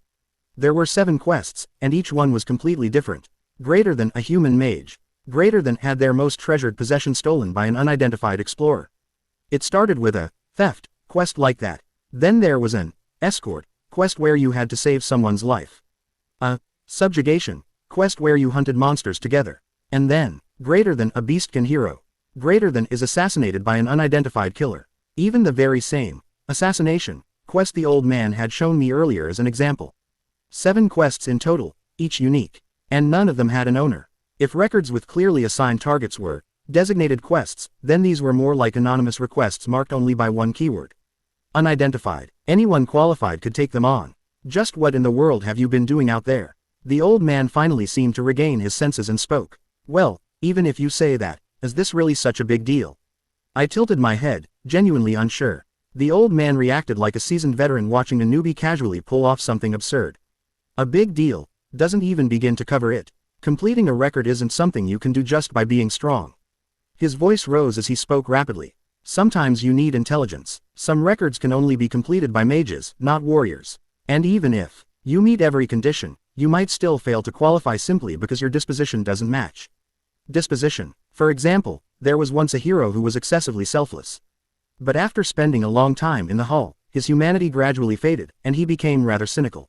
There were 7 quests, and each one was completely different. Greater than a human mage. Greater than had their most treasured possession stolen by an unidentified explorer. It started with a theft quest like that. Then there was an escort quest where you had to save someone's life. A subjugation quest where you hunted monsters together. And then, greater than a beastkin hero. Greater than is assassinated by an unidentified killer. Even the very same assassination quest the old man had shown me earlier as an example. 7 quests in total, each unique. And none of them had an owner. If records with clearly assigned targets were designated quests, then these were more like anonymous requests marked only by one keyword. Unidentified. Anyone qualified could take them on. Just what in the world have you been doing out there? The old man finally seemed to regain his senses and spoke. Well, even if you say that, is this really such a big deal? I tilted my head, genuinely unsure. The old man reacted like a seasoned veteran watching a newbie casually pull off something absurd. A big deal doesn't even begin to cover it. Completing a record isn't something you can do just by being strong. His voice rose as he spoke rapidly. Sometimes you need intelligence. Some records can only be completed by mages, not warriors. And even if you meet every condition, you might still fail to qualify simply because your disposition doesn't match. Disposition. For example, there was once a hero who was excessively selfless. But after spending a long time in the hall, his humanity gradually faded, and he became rather cynical.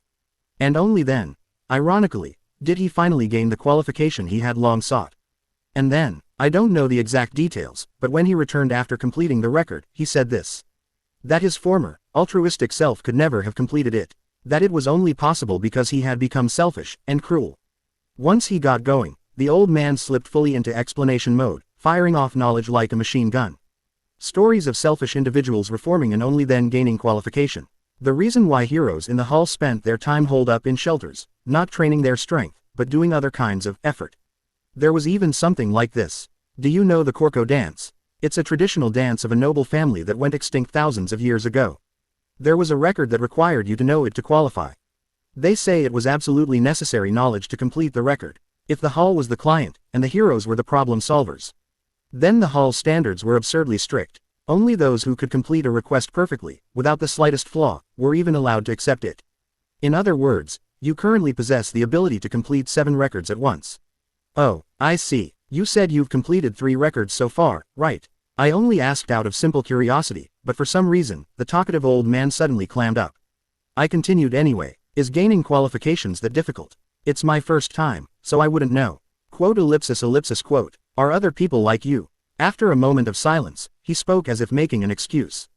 And only then, ironically, did he finally gain the qualification he had long sought. And then, I don't know the exact details, but when he returned after completing the record, he said this. That his former, altruistic self could never have completed it. That it was only possible because he had become selfish and cruel. Once he got going, the old man slipped fully into explanation mode, firing off knowledge like a machine gun. Stories of selfish individuals reforming and only then gaining qualification. The reason why heroes in the hall spent their time holed up in shelters, not training their strength, but doing other kinds of effort. There was even something like this. Do you know the Corco dance? It's a traditional dance of a noble family that went extinct thousands of years ago. There was a record that required you to know it to qualify. They say it was absolutely necessary knowledge to complete the record. If the hall was the client, and the heroes were the problem solvers, then the hall's standards were absurdly strict. Only those who could complete a request perfectly, without the slightest flaw, were even allowed to accept it. In other words, you currently possess the ability to complete 7 records at once. Oh, I see. You said you've completed 3 records so far, right? I only asked out of simple curiosity, but for some reason, the talkative old man suddenly clammed up. I continued anyway. Is gaining qualifications that difficult? It's my first time, so I wouldn't know. Quote ellipsis ellipsis quote. Are other people like you? After a moment of silence, he spoke as if making an excuse.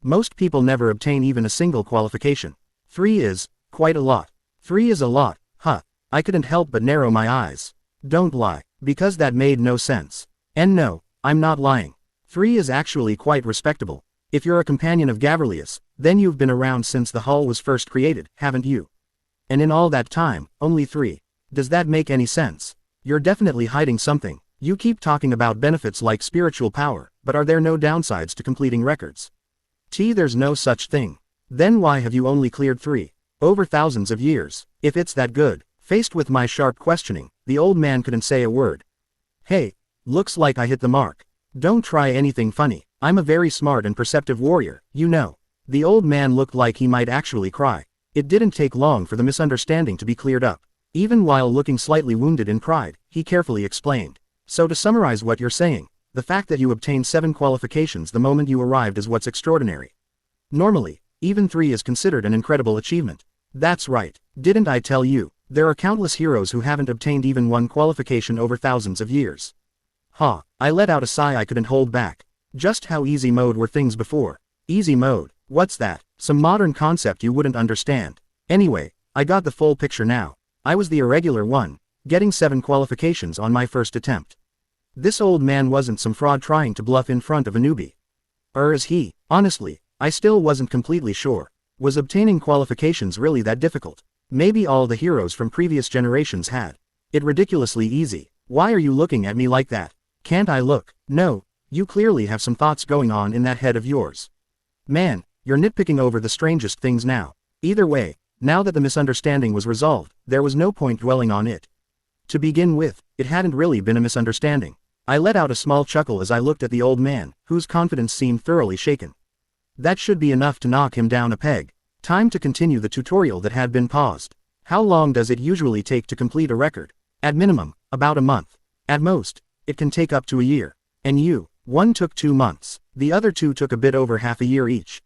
Most people never obtain even a single qualification. 3 is, quite a lot. 3 is a lot, huh? I couldn't help but narrow my eyes. Don't lie, because that made no sense. And no, I'm not lying. 3 is actually quite respectable. If you're a companion of Gavrilius, then you've been around since the hall was first created, haven't you? And in all that time, only 3. Does that make any sense? You're definitely hiding something. You keep talking about benefits like spiritual power, but are there no downsides to completing records? There's no such thing. Then why have you only cleared 3? Over thousands of years, if it's that good. Faced with my sharp questioning, the old man couldn't say a word. Hey, looks like I hit the mark. Don't try anything funny. I'm a very smart and perceptive warrior, you know. The old man looked like he might actually cry. It didn't take long for the misunderstanding to be cleared up. Even while looking slightly wounded in pride, he carefully explained. So to summarize what you're saying, the fact that you obtained 7 qualifications the moment you arrived is what's extraordinary. Normally, even 3 is considered an incredible achievement. That's right. Didn't I tell you? There are countless heroes who haven't obtained even 1 qualification over thousands of years. Ha, I let out a sigh I couldn't hold back. Just how easy mode were things before? Easy mode, what's that? Some modern concept you wouldn't understand. Anyway, I got the full picture now. I was the irregular one, getting 7 qualifications on my first attempt. This old man wasn't some fraud trying to bluff in front of a newbie. Or is he? Honestly, I still wasn't completely sure. Was obtaining qualifications really that difficult? Maybe all the heroes from previous generations had it ridiculously easy. Why are you looking at me like that? Can't I look? No, you clearly have some thoughts going on in that head of yours. Man, you're nitpicking over the strangest things now. Either way, now that the misunderstanding was resolved, there was no point dwelling on it. To begin with, it hadn't really been a misunderstanding. I let out a small chuckle as I looked at the old man, whose confidence seemed thoroughly shaken. That should be enough to knock him down a peg. Time to continue the tutorial that had been paused. How long does it usually take to complete a record? At minimum, about a month. At most, it can take up to a year. And you, one took 2 months. The other 2 took a bit over half a year each.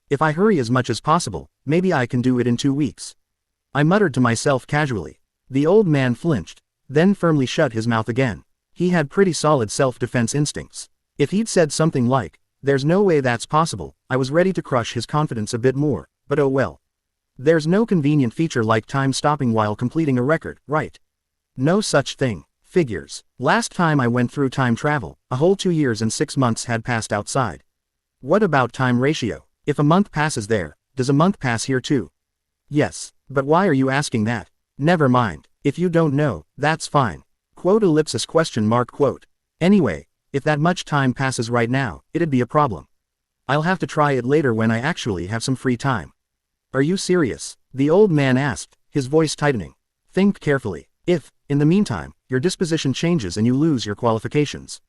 If I hurry as much as possible, maybe I can do it in 2 weeks. I muttered to myself casually. The old man flinched, then firmly shut his mouth again. He had pretty solid self-defense instincts. If he'd said something like, "There's no way that's possible," I was ready to crush his confidence a bit more, but oh well. There's no convenient feature like time stopping while completing a record, right? No such thing. Figures. Last time I went through time travel, a whole 2 years and 6 months had passed outside. What about time ratio? If a month passes there, does a month pass here too? Yes, but why are you asking that? Never mind. If you don't know, that's fine. Quote ellipsis question mark quote. Anyway, if that much time passes right now, it'd be a problem. I'll have to try it later when I actually have some free time. Are you serious? The old man asked, his voice tightening. Think carefully. If, in the meantime, your disposition changes and you lose your qualifications,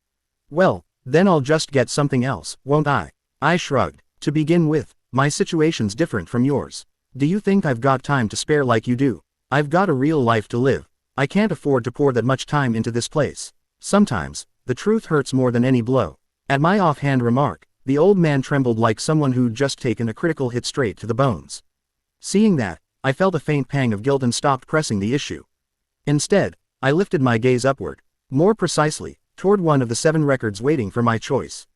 well, then I'll just get something else, won't I? I shrugged. To begin with, my situation's different from yours. Do you think I've got time to spare like you do? I've got a real life to live. I can't afford to pour that much time into this place. Sometimes, the truth hurts more than any blow. At my offhand remark, the old man trembled like someone who'd just taken a critical hit straight to the bones. Seeing that, I felt a faint pang of guilt and stopped pressing the issue. Instead, I lifted my gaze upward, more precisely, toward one of the 7 records waiting for my choice.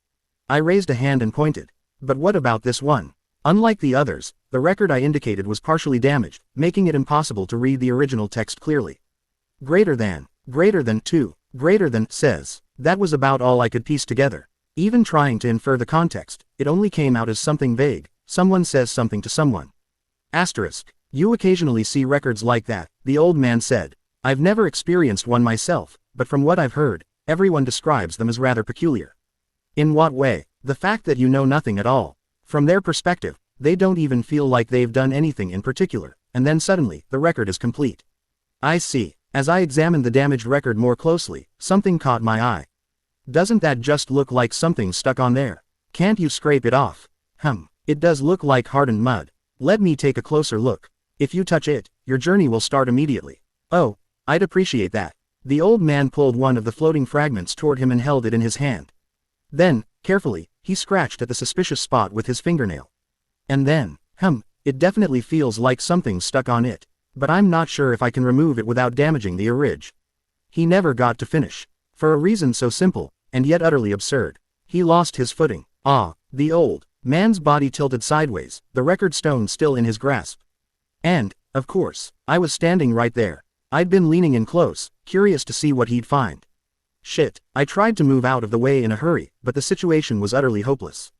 I raised a hand and pointed. But what about this one? Unlike the others, the record I indicated was partially damaged, making it impossible to read the original text clearly. Greater than 2, says. That was about all I could piece together. Even trying to infer the context, it only came out as something vague. Someone says something to someone. Asterisk. You occasionally see records like that, the old man said. I've never experienced one myself, but from what I've heard, everyone describes them as rather peculiar. In what way? The fact that you know nothing at all. From their perspective, they don't even feel like they've done anything in particular, and then suddenly, the record is complete. I see. As I examined the damaged record more closely, something caught my eye. Doesn't that just look like something stuck on there? Can't you scrape it off? It does look like hardened mud. Let me take a closer look. If you touch it, your journey will start immediately. Oh, I'd appreciate that. The old man pulled one of the floating fragments toward him and held it in his hand. Then, carefully, he scratched at the suspicious spot with his fingernail. And then, it definitely feels like something's stuck on it, but I'm not sure if I can remove it without damaging the ridge. He never got to finish. For a reason so simple, and yet utterly absurd. He lost his footing. The old man's body tilted sideways, the record stone still in his grasp. And, of course, I was standing right there. I'd been leaning in close, curious to see what he'd find. Shit, I tried to move out of the way in a hurry, but the situation was utterly hopeless.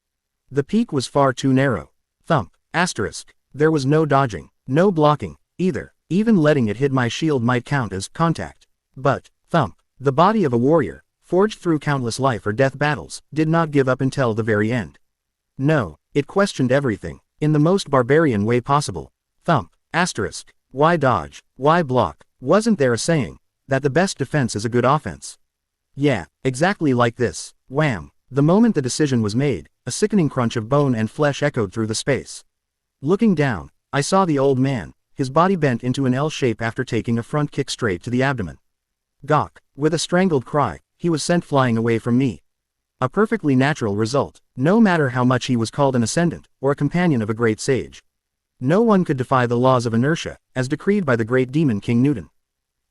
The peak was far too narrow. Thump. Asterisk. There was no dodging, no blocking, either. Even letting it hit my shield might count as contact. But, thump. The body of a warrior, forged through countless life or death battles, did not give up until the very end. No, it questioned everything, in the most barbarian way possible. Thump. Asterisk. Why dodge? Why block? Wasn't there a saying that the best defense is a good offense? Yeah, exactly like this. Wham! The moment the decision was made, a sickening crunch of bone and flesh echoed through the space. Looking down, I saw the old man, his body bent into an L shape after taking a front kick straight to the abdomen. Gawk! With a strangled cry, he was sent flying away from me. A perfectly natural result, no matter how much he was called an ascendant, or a companion of a great sage. No one could defy the laws of inertia, as decreed by the great demon King Newton.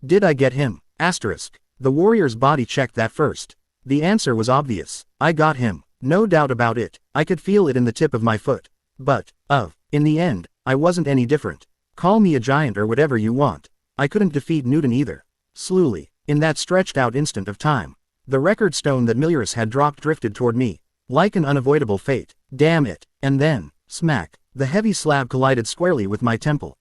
Did I get him? Asterisk. The warrior's body checked that first. The answer was obvious. I got him. No doubt about it. I could feel it in the tip of my foot. But, in the end, I wasn't any different. Call me a giant or whatever you want. I couldn't defeat Newton either. Slowly, in that stretched out instant of time, the record stone that Milius had dropped drifted toward me, like an unavoidable fate. Damn it. And then, smack, the heavy slab collided squarely with my temple.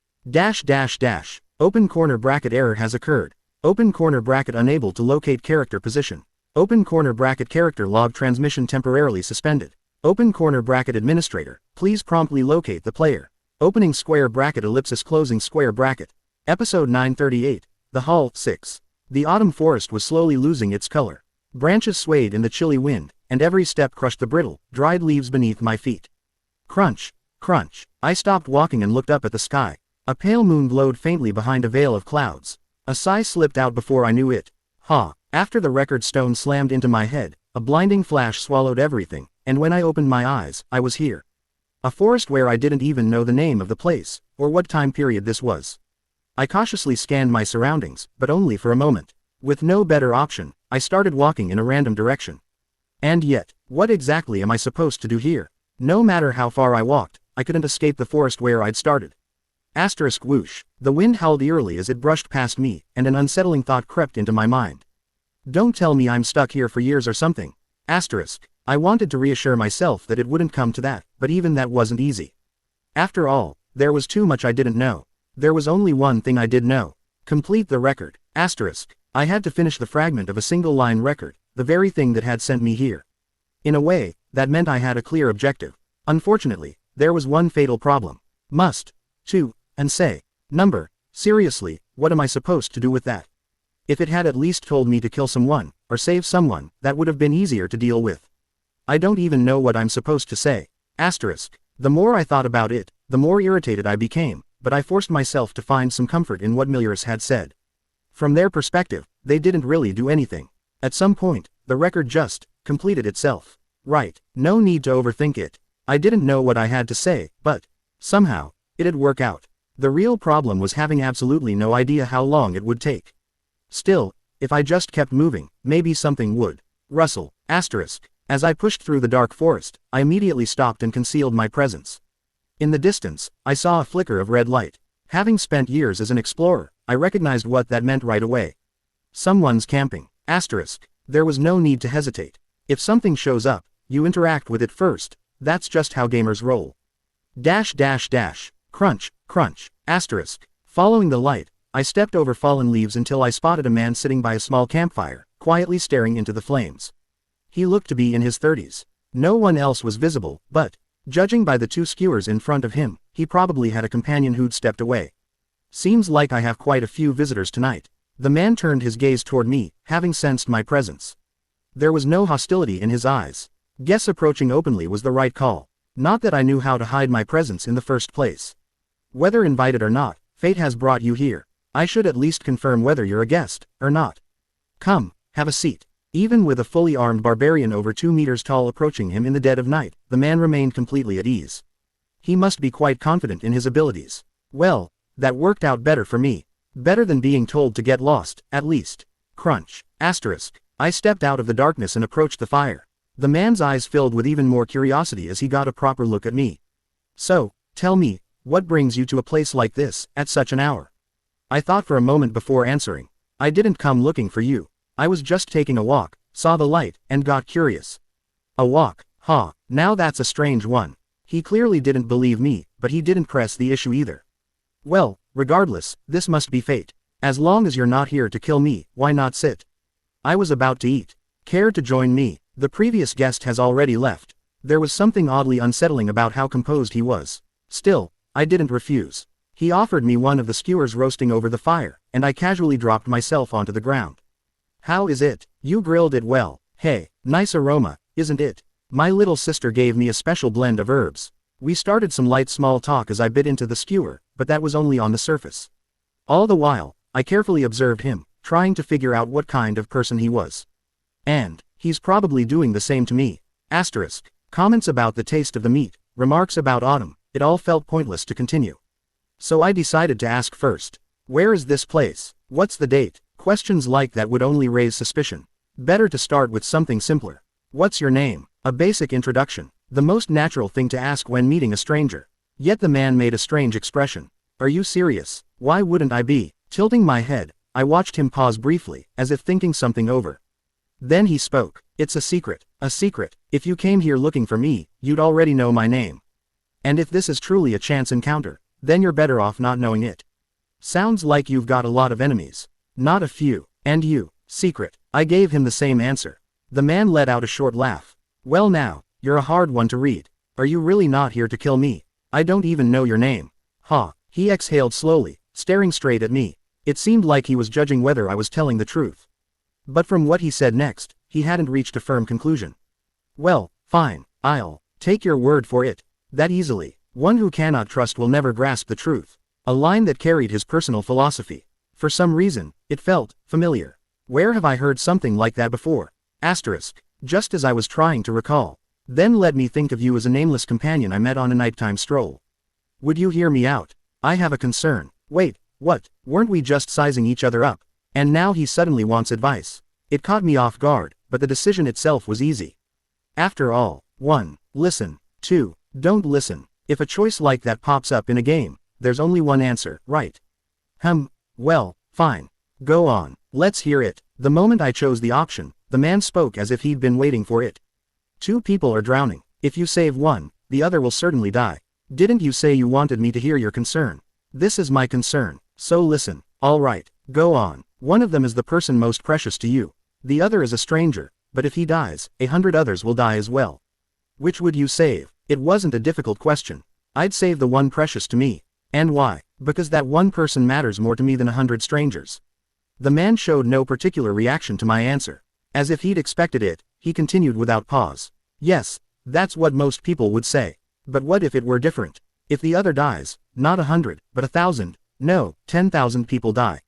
Open corner bracket error has occurred. Open corner bracket unable to locate character position. Open corner bracket character log transmission temporarily suspended. Open corner bracket administrator, please promptly locate the player. Opening square bracket ellipsis closing square bracket. Episode 938, The Hall, 6. The autumn forest was slowly losing its color. Branches swayed in the chilly wind, and every step crushed the brittle, dried leaves beneath my feet. Crunch, crunch. I stopped walking and looked up at the sky. A pale moon glowed faintly behind a veil of clouds. A sigh slipped out before I knew it. After the record stone slammed into my head, a blinding flash swallowed everything, and when I opened my eyes, I was here. A forest where I didn't even know the name of the place, or what time period this was. I cautiously scanned my surroundings, but only for a moment. With no better option, I started walking in a random direction. And yet, what exactly am I supposed to do here? No matter how far I walked, I couldn't escape the forest where I'd started. Asterisk whoosh. The wind howled eerily as it brushed past me, and an unsettling thought crept into my mind. Don't tell me I'm stuck here for years or something. Asterisk. I wanted to reassure myself that it wouldn't come to that, but even that wasn't easy. After all, there was too much I didn't know. There was only one thing I did know. Complete the record. Asterisk. I had to finish the fragment of a single-line record, the very thing that had sent me here. In a way, that meant I had a clear objective. Unfortunately, there was one fatal problem. Must. And say. Number. Seriously, what am I supposed to do with that? If it had at least told me to kill someone, or save someone, that would have been easier to deal with. I don't even know what I'm supposed to say. Asterisk. The more I thought about it, the more irritated I became, but I forced myself to find some comfort in what Milius had said. From their perspective, they didn't really do anything. At some point, the record just completed itself. Right, no need to overthink it. I didn't know what I had to say, but somehow, it'd work out. The real problem was having absolutely no idea how long it would take. Still, if I just kept moving, maybe something would. Rustle. Asterisk. As I pushed through the dark forest, I immediately stopped and concealed my presence. In the distance, I saw a flicker of red light. Having spent years as an explorer, I recognized what that meant right away. Someone's camping. Asterisk. There was no need to hesitate. If something shows up, you interact with it first. That's just how gamers roll. Dash dash dash. Crunch, crunch. Asterisk. Following the light, I stepped over fallen leaves until I spotted a man sitting by a small campfire, quietly staring into the flames. He looked to be in his 30s. No one else was visible, but, judging by the two skewers in front of him, he probably had a companion who'd stepped away. Seems like I have quite a few visitors tonight. The man turned his gaze toward me, having sensed my presence. There was no hostility in his eyes. Guess approaching openly was the right call. Not that I knew how to hide my presence in the first place. Whether invited or not, fate has brought you here. I should at least confirm whether you're a guest, or not. Come, have a seat. Even with a fully armed barbarian over 2 meters tall approaching him in the dead of night, the man remained completely at ease. He must be quite confident in his abilities. Well, that worked out better for me. Better than being told to get lost, at least. Crunch. Asterisk. I stepped out of the darkness and approached the fire. The man's eyes filled with even more curiosity as he got a proper look at me. So, tell me, what brings you to a place like this, at such an hour? I thought for a moment before answering. I didn't come looking for you. I was just taking a walk, saw the light, and got curious. A walk, huh? Now that's a strange one. He clearly didn't believe me, but he didn't press the issue either. Well, regardless, this must be fate. As long as you're not here to kill me, why not sit? I was about to eat. Care to join me? The previous guest has already left. There was something oddly unsettling about how composed he was. Still, I didn't refuse. He offered me one of the skewers roasting over the fire, and I casually dropped myself onto the ground. How is it? You grilled it well. Hey, nice aroma, isn't it? My little sister gave me a special blend of herbs. We started some light small talk as I bit into the skewer, but that was only on the surface. All the while, I carefully observed him, trying to figure out what kind of person he was. And, he's probably doing the same to me. Asterisk. Comments about the taste of the meat, remarks about autumn, it all felt pointless to continue. So I decided to ask first. Where is this place? What's the date? Questions like that would only raise suspicion. Better to start with something simpler. What's your name? A basic introduction. The most natural thing to ask when meeting a stranger. Yet the man made a strange expression. Are you serious? Why wouldn't I be? Tilting my head, I watched him pause briefly, as if thinking something over. Then he spoke. It's a secret. A secret. If you came here looking for me, you'd already know my name. And if this is truly a chance encounter, then you're better off not knowing it. Sounds like you've got a lot of enemies. Not a few. And you? Secret. I gave him the same answer. The man let out a short laugh. Well now, you're a hard one to read. Are you really not here to kill me? I don't even know your name. Ha. He exhaled slowly, staring straight at me. It seemed like he was judging whether I was telling the truth. But from what he said next, he hadn't reached a firm conclusion. Well, fine, I'll take your word for it. That easily. One who cannot trust will never grasp the truth. A line that carried his personal philosophy. For some reason, it felt familiar. Where have I heard something like that before? Asterisk. Just as I was trying to recall. Then let me think of you as a nameless companion I met on a nighttime stroll. Would you hear me out? I have a concern. Wait, what? Weren't we just sizing each other up? And now he suddenly wants advice. It caught me off guard, but the decision itself was easy. After all, 1. Listen. 2. Don't listen. If a choice like that pops up in a game, there's only one answer, right? Well, fine. Go on. Let's hear it. The moment I chose the option, the man spoke as if he'd been waiting for it. 2 people are drowning. If you save one, the other will certainly die. Didn't you say you wanted me to hear your concern? This is my concern, so listen. All right, go on. One of them is the person most precious to you. The other is a stranger, but if he dies, 100 others will die as well. Which would you save? It wasn't a difficult question. I'd save the one precious to me. And why? Because that one person matters more to me than 100 strangers. The man showed no particular reaction to my answer. As if he'd expected it, he continued without pause. Yes, that's what most people would say. But what if it were different? If the other dies, not 100, but 1,000, no, 10,000 people die.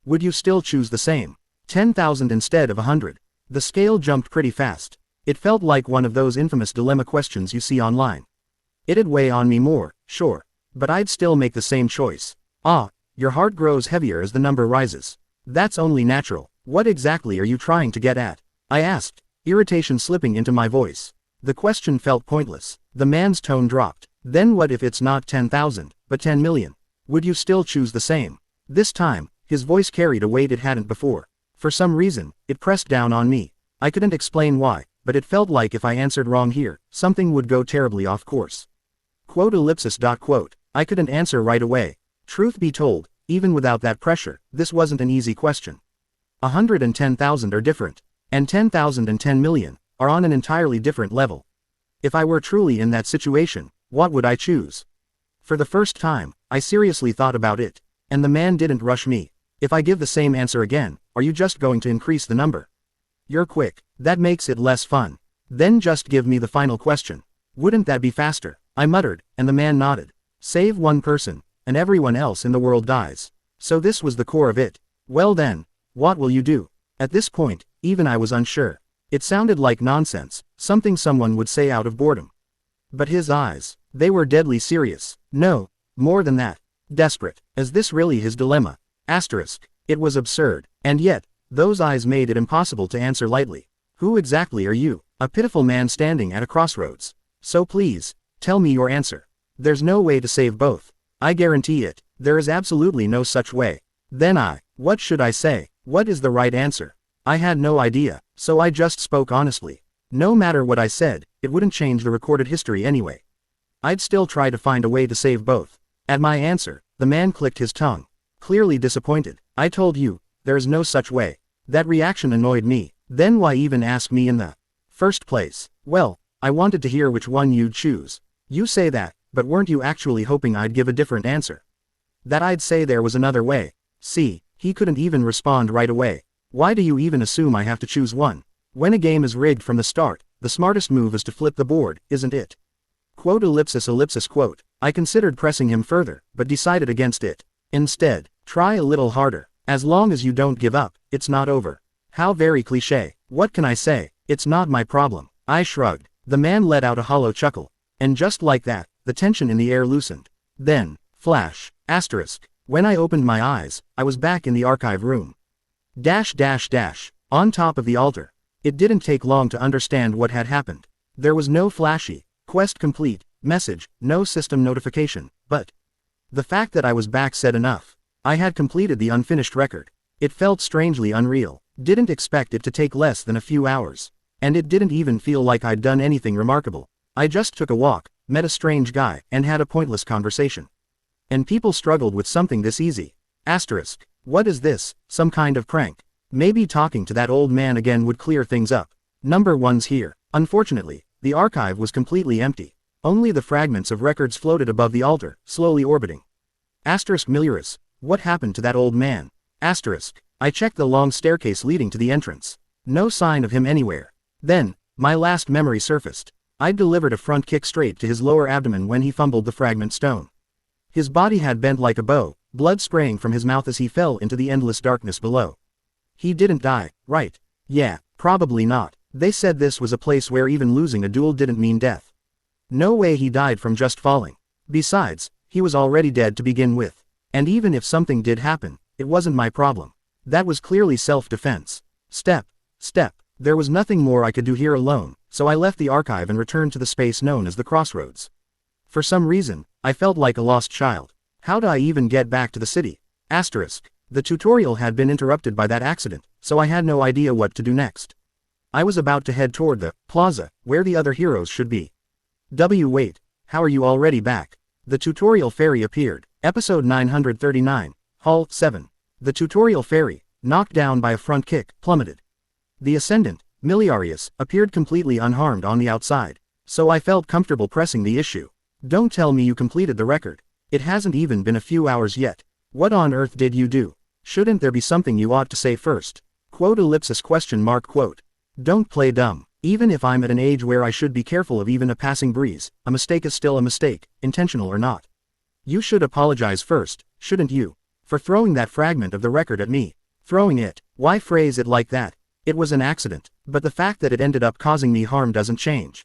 Would you still choose the same? 10,000 instead of 100? The scale jumped pretty fast. It felt like one of those infamous dilemma questions you see online. It'd weigh on me more, sure. But I'd still make the same choice. Ah, your heart grows heavier as the number rises. That's only natural. What exactly are you trying to get at? I asked, irritation slipping into my voice. The question felt pointless. The man's tone dropped. Then what if it's not 10,000, but 10 million? Would you still choose the same? This time, his voice carried a weight it hadn't before. For some reason, it pressed down on me. I couldn't explain why, but it felt like if I answered wrong here, something would go terribly off course. Quote. I couldn't answer right away. Truth be told, even without that pressure, this wasn't an easy question. 110,000 are different, and 10,000 and 10 million are on an entirely different level. If I were truly in that situation, what would I choose? For the first time, I seriously thought about it, and the man didn't rush me. If I give the same answer again, are you just going to increase the number? You're quick, that makes it less fun. Then just give me the final question. Wouldn't that be faster? I muttered, and the man nodded. Save one person, and everyone else in the world dies. So this was the core of it. Well then, what will you do? At this point, even I was unsure. It sounded like nonsense, something someone would say out of boredom. But his eyes, they were deadly serious. No, more than that. Desperate. Is this really his dilemma? It was absurd, and yet, those eyes made it impossible to answer lightly. Who exactly are you? A pitiful man standing at a crossroads. So please, tell me your answer. There's no way to save both. I guarantee it, there is absolutely no such way. Then what should I say? What is the right answer? I had no idea, so I just spoke honestly. No matter what I said, it wouldn't change the recorded history anyway. I'd still try to find a way to save both. At my answer, the man clicked his tongue. Clearly disappointed. I told you, there's no such way. That reaction annoyed me. Then why even ask me in the first place? Well, I wanted to hear which one you'd choose. You say that, but weren't you actually hoping I'd give a different answer? That I'd say there was another way. See, he couldn't even respond right away. Why do you even assume I have to choose one? When a game is rigged from the start, the smartest move is to flip the board, isn't it? Quote. I considered pressing him further, but decided against it. Instead, try a little harder. As long as you don't give up, it's not over. How very cliché. What can I say? It's not my problem. I shrugged. The man let out a hollow chuckle. And just like that, the tension in the air loosened. Then, flash. When I opened my eyes, I was back in the archive room. On top of the altar. It didn't take long to understand what had happened. There was no flashy, quest complete, message, no system notification, but the fact that I was back said enough. I had completed the unfinished record. It felt strangely unreal. Didn't expect it to take less than a few hours. And it didn't even feel like I'd done anything remarkable. I just took a walk, met a strange guy, and had a pointless conversation. And people struggled with something this easy. What is this, some kind of prank? Maybe talking to that old man again would clear things up. Number one's here. Unfortunately, the archive was completely empty. Only the fragments of records floated above the altar, slowly orbiting. Miliaris. What happened to that old man? I checked the long staircase leading to the entrance. No sign of him anywhere. Then, my last memory surfaced. I'd delivered a front kick straight to his lower abdomen when he fumbled the fragment stone. His body had bent like a bow, blood spraying from his mouth as he fell into the endless darkness below. He didn't die, right? Yeah, probably not. They said this was a place where even losing a duel didn't mean death. No way he died from just falling. Besides, he was already dead to begin with. And even if something did happen, it wasn't my problem. That was clearly self-defense. Step. There was nothing more I could do here alone, so I left the archive and returned to the space known as the crossroads. For some reason, I felt like a lost child. How'd I even get back to the city? The tutorial had been interrupted by that accident, so I had no idea what to do next. I was about to head toward the plaza, where the other heroes should be. Wait, how are you already back? The tutorial fairy appeared. Episode 939, Hall 7. The tutorial fairy, knocked down by a front kick, plummeted. The ascendant, Miliarius, appeared completely unharmed on the outside, so I felt comfortable pressing the issue. Don't tell me you completed the record. It hasn't even been a few hours yet. What on earth did you do? Shouldn't there be something you ought to say first? Quote. Don't play dumb. Even if I'm at an age where I should be careful of even a passing breeze, a mistake is still a mistake, intentional or not. You should apologize first, shouldn't you? For throwing that fragment of the record at me. Throwing it, why phrase it like that? It was an accident, but the fact that it ended up causing me harm doesn't change.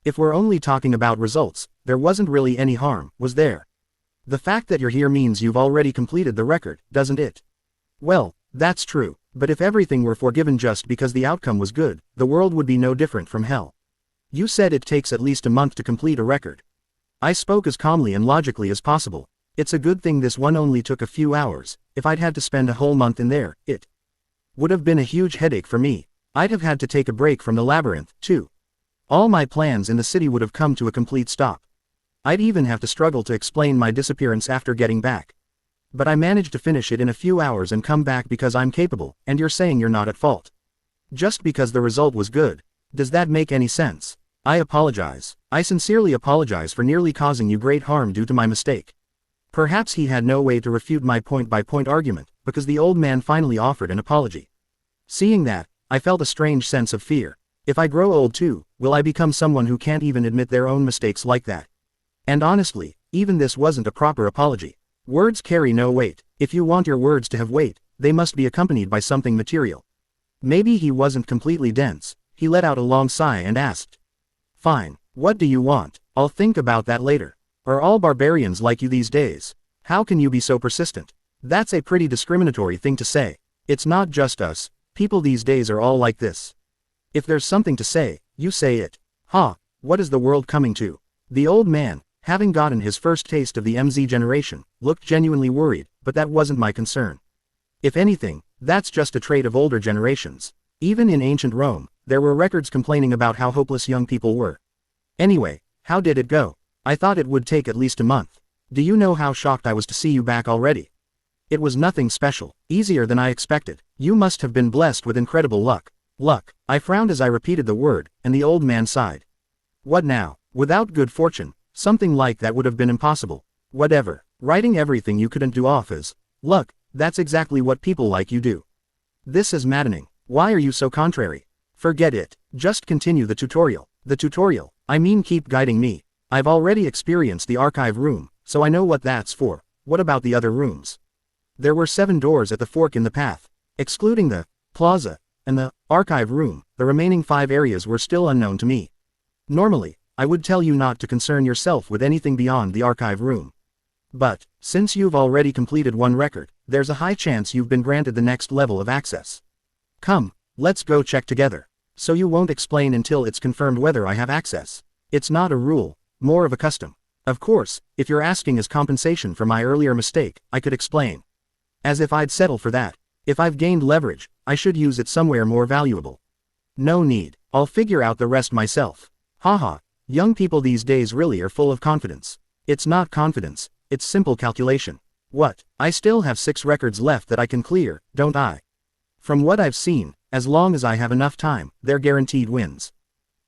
If we're only talking about results, there wasn't really any harm, was there? The fact that you're here means you've already completed the record, doesn't it? Well, that's true, but if everything were forgiven just because the outcome was good, the world would be no different from hell. You said it takes at least a month to complete a record. I spoke as calmly and logically as possible. It's a good thing this one only took a few hours. If I'd had to spend a whole month in there, it would have been a huge headache for me. I'd have had to take a break from the labyrinth, too. All my plans in the city would have come to a complete stop. I'd even have to struggle to explain my disappearance after getting back. But I managed to finish it in a few hours and come back because I'm capable, and you're saying you're not at fault. Just because the result was good. Does that make any sense? I apologize. I sincerely apologize for nearly causing you great harm due to my mistake. Perhaps he had no way to refute my point-by-point argument, because the old man finally offered an apology. Seeing that, I felt a strange sense of fear. If I grow old too, will I become someone who can't even admit their own mistakes like that? And honestly, even this wasn't a proper apology. Words carry no weight. If you want your words to have weight, they must be accompanied by something material. Maybe he wasn't completely dense. He let out a long sigh and asked. Fine, what do you want? I'll think about that later. Are all barbarians like you these days? How can you be so persistent? That's a pretty discriminatory thing to say. It's not just us. People these days are all like this. If there's something to say, you say it. What is the world coming to? The old man, having gotten his first taste of the MZ generation, looked genuinely worried, but that wasn't my concern. If anything, that's just a trait of older generations. Even in ancient Rome, there were records complaining about how hopeless young people were. Anyway, how did it go? I thought it would take at least a month. Do you know how shocked I was to see you back already? It was nothing special, easier than I expected. You must have been blessed with incredible luck. Luck. I frowned as I repeated the word, and the old man sighed. What now? Without good fortune, something like that would have been impossible. Whatever. Writing everything you couldn't do off as luck, that's exactly what people like you do. This is maddening. Why are you so contrary? Forget it. Just continue the tutorial. The tutorial? I mean, keep guiding me. I've already experienced the archive room, so I know what that's for. What about the other rooms? There were 7 doors at the fork in the path. Excluding the plaza and the archive room, the remaining 5 areas were still unknown to me. Normally, I would tell you not to concern yourself with anything beyond the archive room. But, since you've already completed one record, there's a high chance you've been granted the next level of access. Come, let's go check together. So you won't explain until it's confirmed whether I have access. It's not a rule, more of a custom. Of course, if you're asking as compensation for my earlier mistake, I could explain. As if I'd settle for that. If I've gained leverage, I should use it somewhere more valuable. No need, I'll figure out the rest myself. Haha, young people these days really are full of confidence. It's not confidence, it's simple calculation. What? I still have 6 records left that I can clear, don't I? From what I've seen, as long as I have enough time, they're guaranteed wins.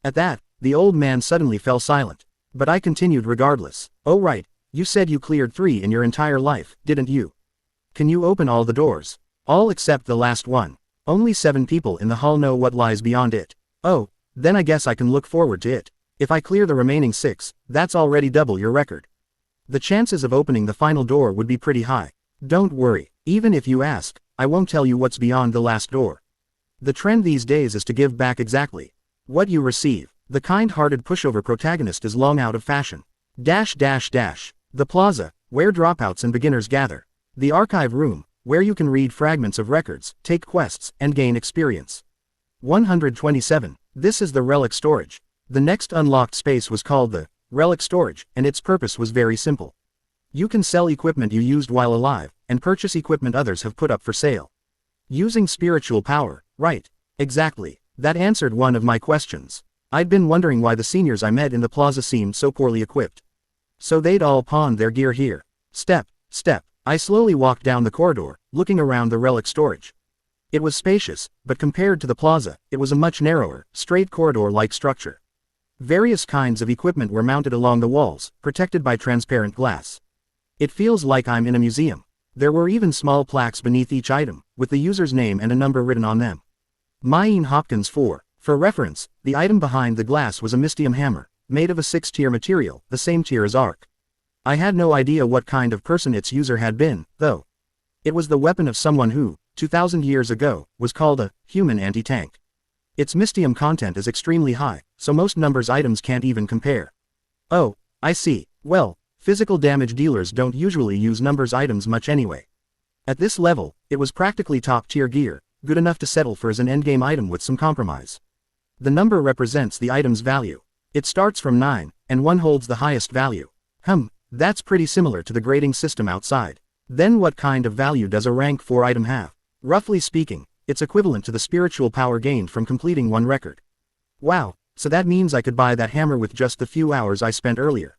At that, the old man suddenly fell silent. But I continued regardless. Oh right, you said you cleared 3 in your entire life, didn't you? Can you open all the doors? All except the last one. Only 7 people in the hall know what lies beyond it. Oh, then I guess I can look forward to it. If I clear the remaining 6, that's already double your record. The chances of opening the final door would be pretty high. Don't worry, even if you ask, I won't tell you what's beyond the last door. The trend these days is to give back exactly what you receive. The kind-hearted pushover protagonist is long out of fashion. The plaza, where dropouts and beginners gather. The archive room, where you can read fragments of records, take quests, and gain experience. 127. This is the relic storage. The next unlocked space was called the relic storage, and its purpose was very simple. You can sell equipment you used while alive, and purchase equipment others have put up for sale. Using spiritual power, right? Exactly. That answered one of my questions. I'd been wondering why the seniors I met in the plaza seemed so poorly equipped. So they'd all pawned their gear here. Step. I slowly walked down the corridor, looking around the relic storage. It was spacious, but compared to the plaza, it was a much narrower, straight corridor-like structure. Various kinds of equipment were mounted along the walls, protected by transparent glass. It feels like I'm in a museum. There were even small plaques beneath each item, with the user's name and a number written on them. Maine Hopkins 4. For reference, the item behind the glass was a mystium hammer, made of a 6-tier material, the same tier as Arc. I had no idea what kind of person its user had been, though. It was the weapon of someone who, 2,000 years ago, was called a human anti-tank. Its mystium content is extremely high, so most numbers items can't even compare. Oh, I see. Well, physical damage dealers don't usually use numbers items much anyway. At this level, it was practically top-tier gear, good enough to settle for as an endgame item with some compromise. The number represents the item's value. It starts from 9, and 1 holds the highest value. That's pretty similar to the grading system outside. Then what kind of value does a rank 4 item have? Roughly speaking, it's equivalent to the spiritual power gained from completing one record. Wow, so that means I could buy that hammer with just the few hours I spent earlier.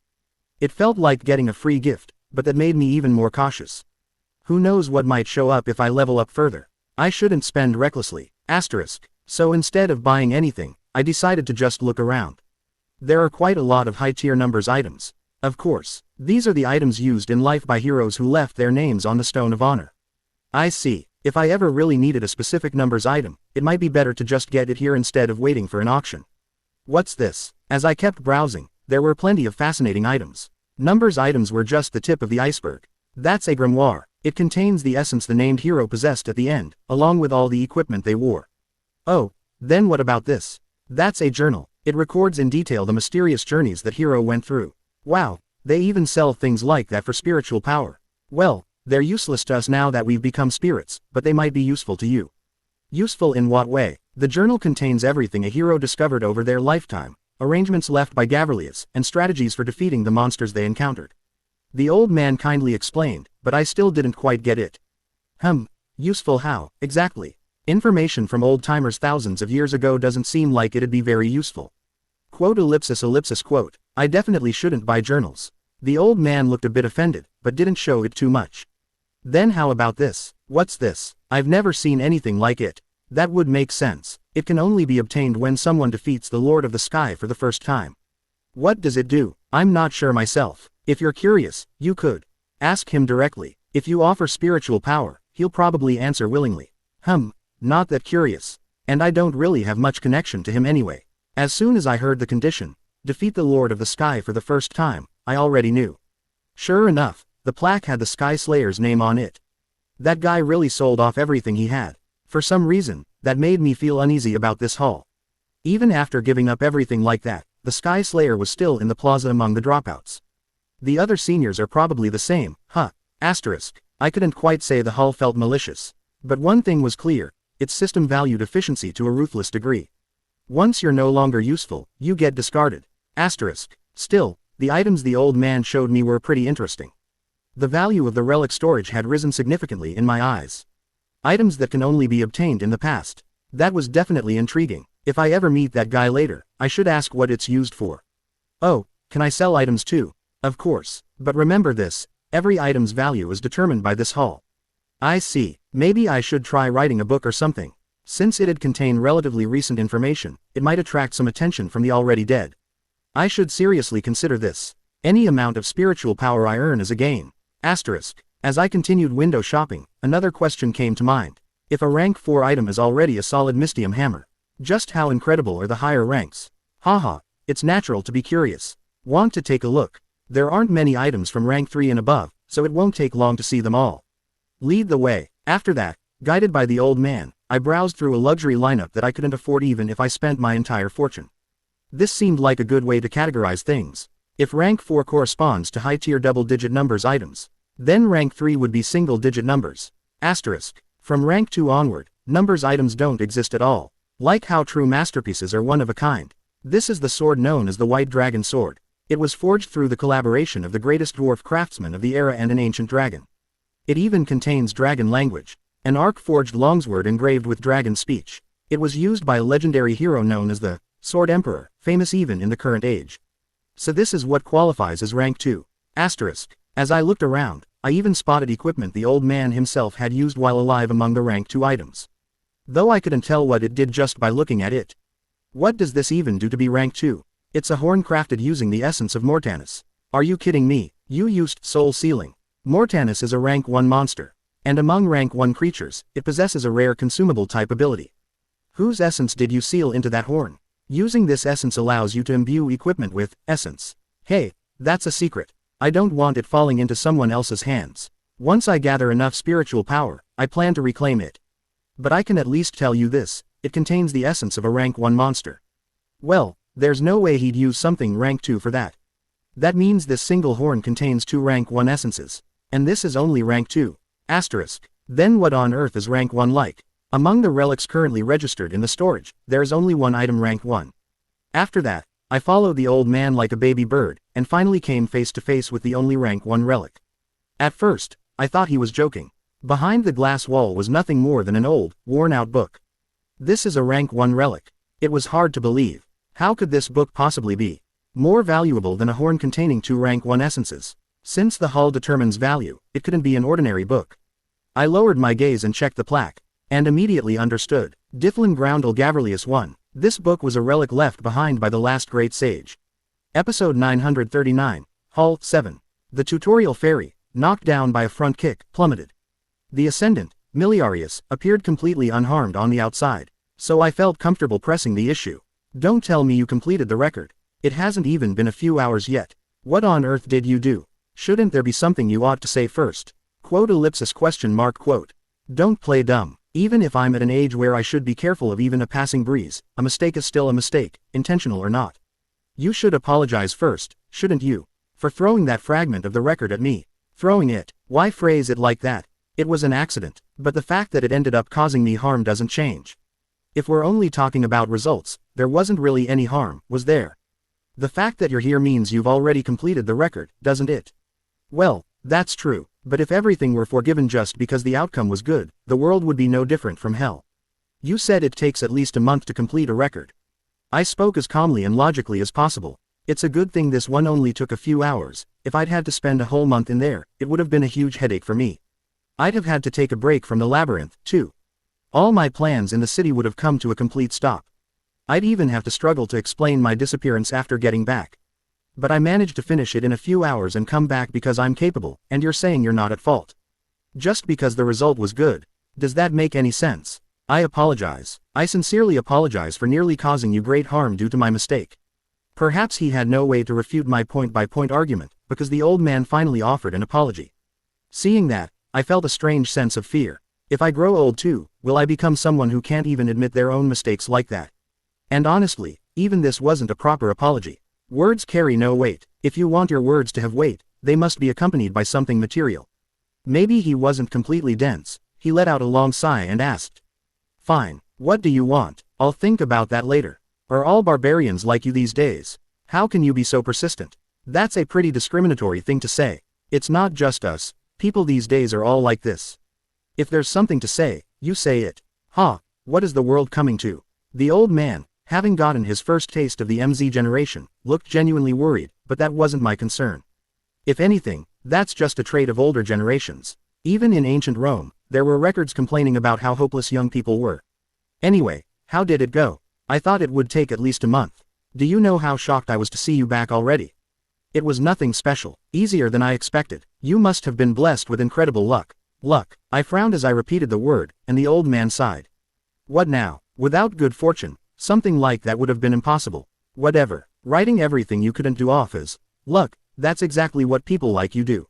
It felt like getting a free gift, but that made me even more cautious. Who knows what might show up if I level up further. I shouldn't spend recklessly. So instead of buying anything, I decided to just look around. There are quite a lot of high-tier numbers items. Of course, these are the items used in life by heroes who left their names on the Stone of Honor. I see. If I ever really needed a specific numbers item, it might be better to just get it here instead of waiting for an auction. What's this? As I kept browsing, there were plenty of fascinating items. Numbers items were just the tip of the iceberg. That's a grimoire. It contains the essence the named hero possessed at the end, along with all the equipment they wore. Oh, then what about this? That's a journal. It records in detail the mysterious journeys that hero went through. Wow, they even sell things like that for spiritual power. Well, they're useless to us now that we've become spirits, but they might be useful to you. Useful in what way? The journal contains everything a hero discovered over their lifetime, arrangements left by Gavrielius, and strategies for defeating the monsters they encountered. The old man kindly explained, but I still didn't quite get it. Useful how, exactly? Information from old-timers thousands of years ago doesn't seem like it'd be very useful. Quote. I definitely shouldn't buy journals. The old man looked a bit offended, but didn't show it too much. Then how about this? What's this? I've never seen anything like it. That would make sense. It can only be obtained when someone defeats the Lord of the Sky for the first time. What does it do? I'm not sure myself. If you're curious, you could ask him directly. If you offer spiritual power, he'll probably answer willingly. Not that curious. And I don't really have much connection to him anyway. As soon as I heard the condition, defeat the Lord of the Sky for the first time, I already knew. Sure enough, the plaque had the Sky Slayer's name on it. That guy really sold off everything he had. For some reason, that made me feel uneasy about this haul. Even after giving up everything like that, the Sky Slayer was still in the plaza among the dropouts. The other seniors are probably the same, I couldn't quite say the haul felt malicious. But one thing was clear, its system valued efficiency to a ruthless degree. Once you're no longer useful, you get discarded. Still, the items the old man showed me were pretty interesting. The value of the relic storage had risen significantly in my eyes. Items that can only be obtained in the past. That was definitely intriguing. If I ever meet that guy later, I should ask what it's used for. Oh, can I sell items too? Of course. But remember this, every item's value is determined by this haul. I see. Maybe I should try writing a book or something. Since it'd contain relatively recent information, it might attract some attention from the already dead. I should seriously consider this. Any amount of spiritual power I earn is a gain. As I continued window shopping, another question came to mind. If a rank 4 item is already a solid mystium hammer, just how incredible are the higher ranks? It's natural to be curious. Want to take a look? There aren't many items from rank 3 and above, so it won't take long to see them all. Lead the way. After that, guided by the old man, I browsed through a luxury lineup that I couldn't afford even if I spent my entire fortune. This seemed like a good way to categorize things. If rank 4 corresponds to high-tier double-digit numbers items, then rank 3 would be single-digit numbers. From rank 2 onward, numbers items don't exist at all. Like how true masterpieces are one of a kind. This is the sword known as the White Dragon Sword. It was forged through the collaboration of the greatest dwarf craftsman of the era and an ancient dragon. It even contains dragon language. An arc-forged longsword engraved with dragon speech. It was used by a legendary hero known as the Sword Emperor, famous even in the current age. So this is what qualifies as rank 2. As I looked around, I even spotted equipment the old man himself had used while alive among the rank 2 items. Though I couldn't tell what it did just by looking at it. What does this even do to be rank 2? It's a horn crafted using the essence of Mortanus. Are you kidding me? You used soul sealing. Mortanus is a rank 1 monster. And among rank 1 creatures, it possesses a rare consumable type ability. Whose essence did you seal into that horn? Using this essence allows you to imbue equipment with essence. Hey, that's a secret. I don't want it falling into someone else's hands. Once I gather enough spiritual power, I plan to reclaim it. But I can at least tell you this, it contains the essence of a rank 1 monster. Well, there's no way he'd use something rank 2 for that. That means this single horn contains 2 rank 1 essences. And this is only rank 2. Then what on earth is rank 1 like? Among the relics currently registered in the storage, there is only one item rank 1. After that, I followed the old man like a baby bird, and finally came face to face with the only rank 1 relic. At first, I thought he was joking. Behind the glass wall was nothing more than an old, worn-out book. This is a rank 1 relic. It was hard to believe. How could this book possibly be more valuable than a horn containing 2 rank 1 essences? Since the hull determines value, it couldn't be an ordinary book. I lowered my gaze and checked the plaque, and immediately understood. Difflin Groundle Gaverlius 1. This book was a relic left behind by the last great sage. Episode 939, Hull 7. The tutorial fairy, knocked down by a front kick, plummeted. The ascendant, Miliarius, appeared completely unharmed on the outside, so I felt comfortable pressing the issue. Don't tell me you completed the record. It hasn't even been a few hours yet. What on earth did you do? Shouldn't there be something you ought to say first? Quote ellipsis question mark quote. Don't play dumb. Even if I'm at an age where I should be careful of even a passing breeze, a mistake is still a mistake, intentional or not. You should apologize first, shouldn't you? For throwing that fragment of the record at me. Throwing it? Why phrase it like that? It was an accident, but the fact that it ended up causing me harm doesn't change. If we're only talking about results, there wasn't really any harm, was there? The fact that you're here means you've already completed the record, doesn't it? Well, that's true, but if everything were forgiven just because the outcome was good, the world would be no different from hell. You said it takes at least a month to complete a record. I spoke as calmly and logically as possible. It's a good thing this one only took a few hours. If I'd had to spend a whole month in there, it would have been a huge headache for me. I'd have had to take a break from the labyrinth, too. All my plans in the city would have come to a complete stop. I'd even have to struggle to explain my disappearance after getting back. But I managed to finish it in a few hours and come back because I'm capable, and you're saying you're not at fault. Just because the result was good. Does that make any sense? I apologize. I sincerely apologize for nearly causing you great harm due to my mistake. Perhaps he had no way to refute my point-by-point argument, because the old man finally offered an apology. Seeing that, I felt a strange sense of fear. If I grow old too, will I become someone who can't even admit their own mistakes like that? And honestly, even this wasn't a proper apology. Words carry no weight. If you want your words to have weight, they must be accompanied by something material. Maybe he wasn't completely dense. He let out a long sigh and asked. Fine, what do you want? I'll think about that later. Are all barbarians like you these days? How can you be so persistent? That's a pretty discriminatory thing to say. It's not just us. People these days are all like this. If there's something to say, you say it. What is the world coming to? The old man, having gotten his first taste of the MZ generation, looked genuinely worried, but that wasn't my concern. If anything, that's just a trait of older generations. Even in ancient Rome, there were records complaining about how hopeless young people were. Anyway, how did it go? I thought it would take at least a month. Do you know how shocked I was to see you back already? It was nothing special, easier than I expected. You must have been blessed with incredible luck. Luck. I frowned as I repeated the word, and the old man sighed. What now? Without good fortune, something like that would have been impossible. Whatever. Writing everything you couldn't do off as luck, that's exactly what people like you do.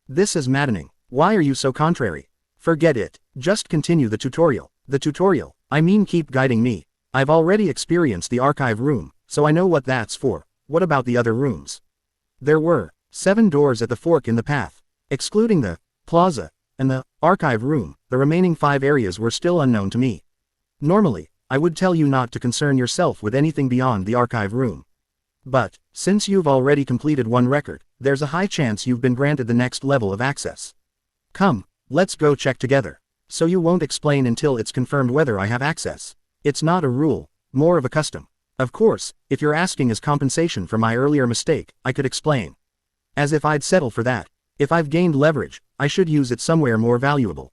This is maddening. Why are you so contrary? Forget it. Just continue the tutorial. The tutorial? I mean keep guiding me. I've already experienced the archive room, so I know what that's for. What about the other rooms? There were 7 doors at the fork in the path. Excluding the plaza and the archive room, the remaining 5 areas were still unknown to me. Normally, I would tell you not to concern yourself with anything beyond the archive room. But, since you've already completed one record, there's a high chance you've been granted the next level of access. Come, let's go check together. So you won't explain until it's confirmed whether I have access. It's not a rule, more of a custom. Of course, if you're asking as compensation for my earlier mistake, I could explain. As if I'd settle for that. If I've gained leverage, I should use it somewhere more valuable.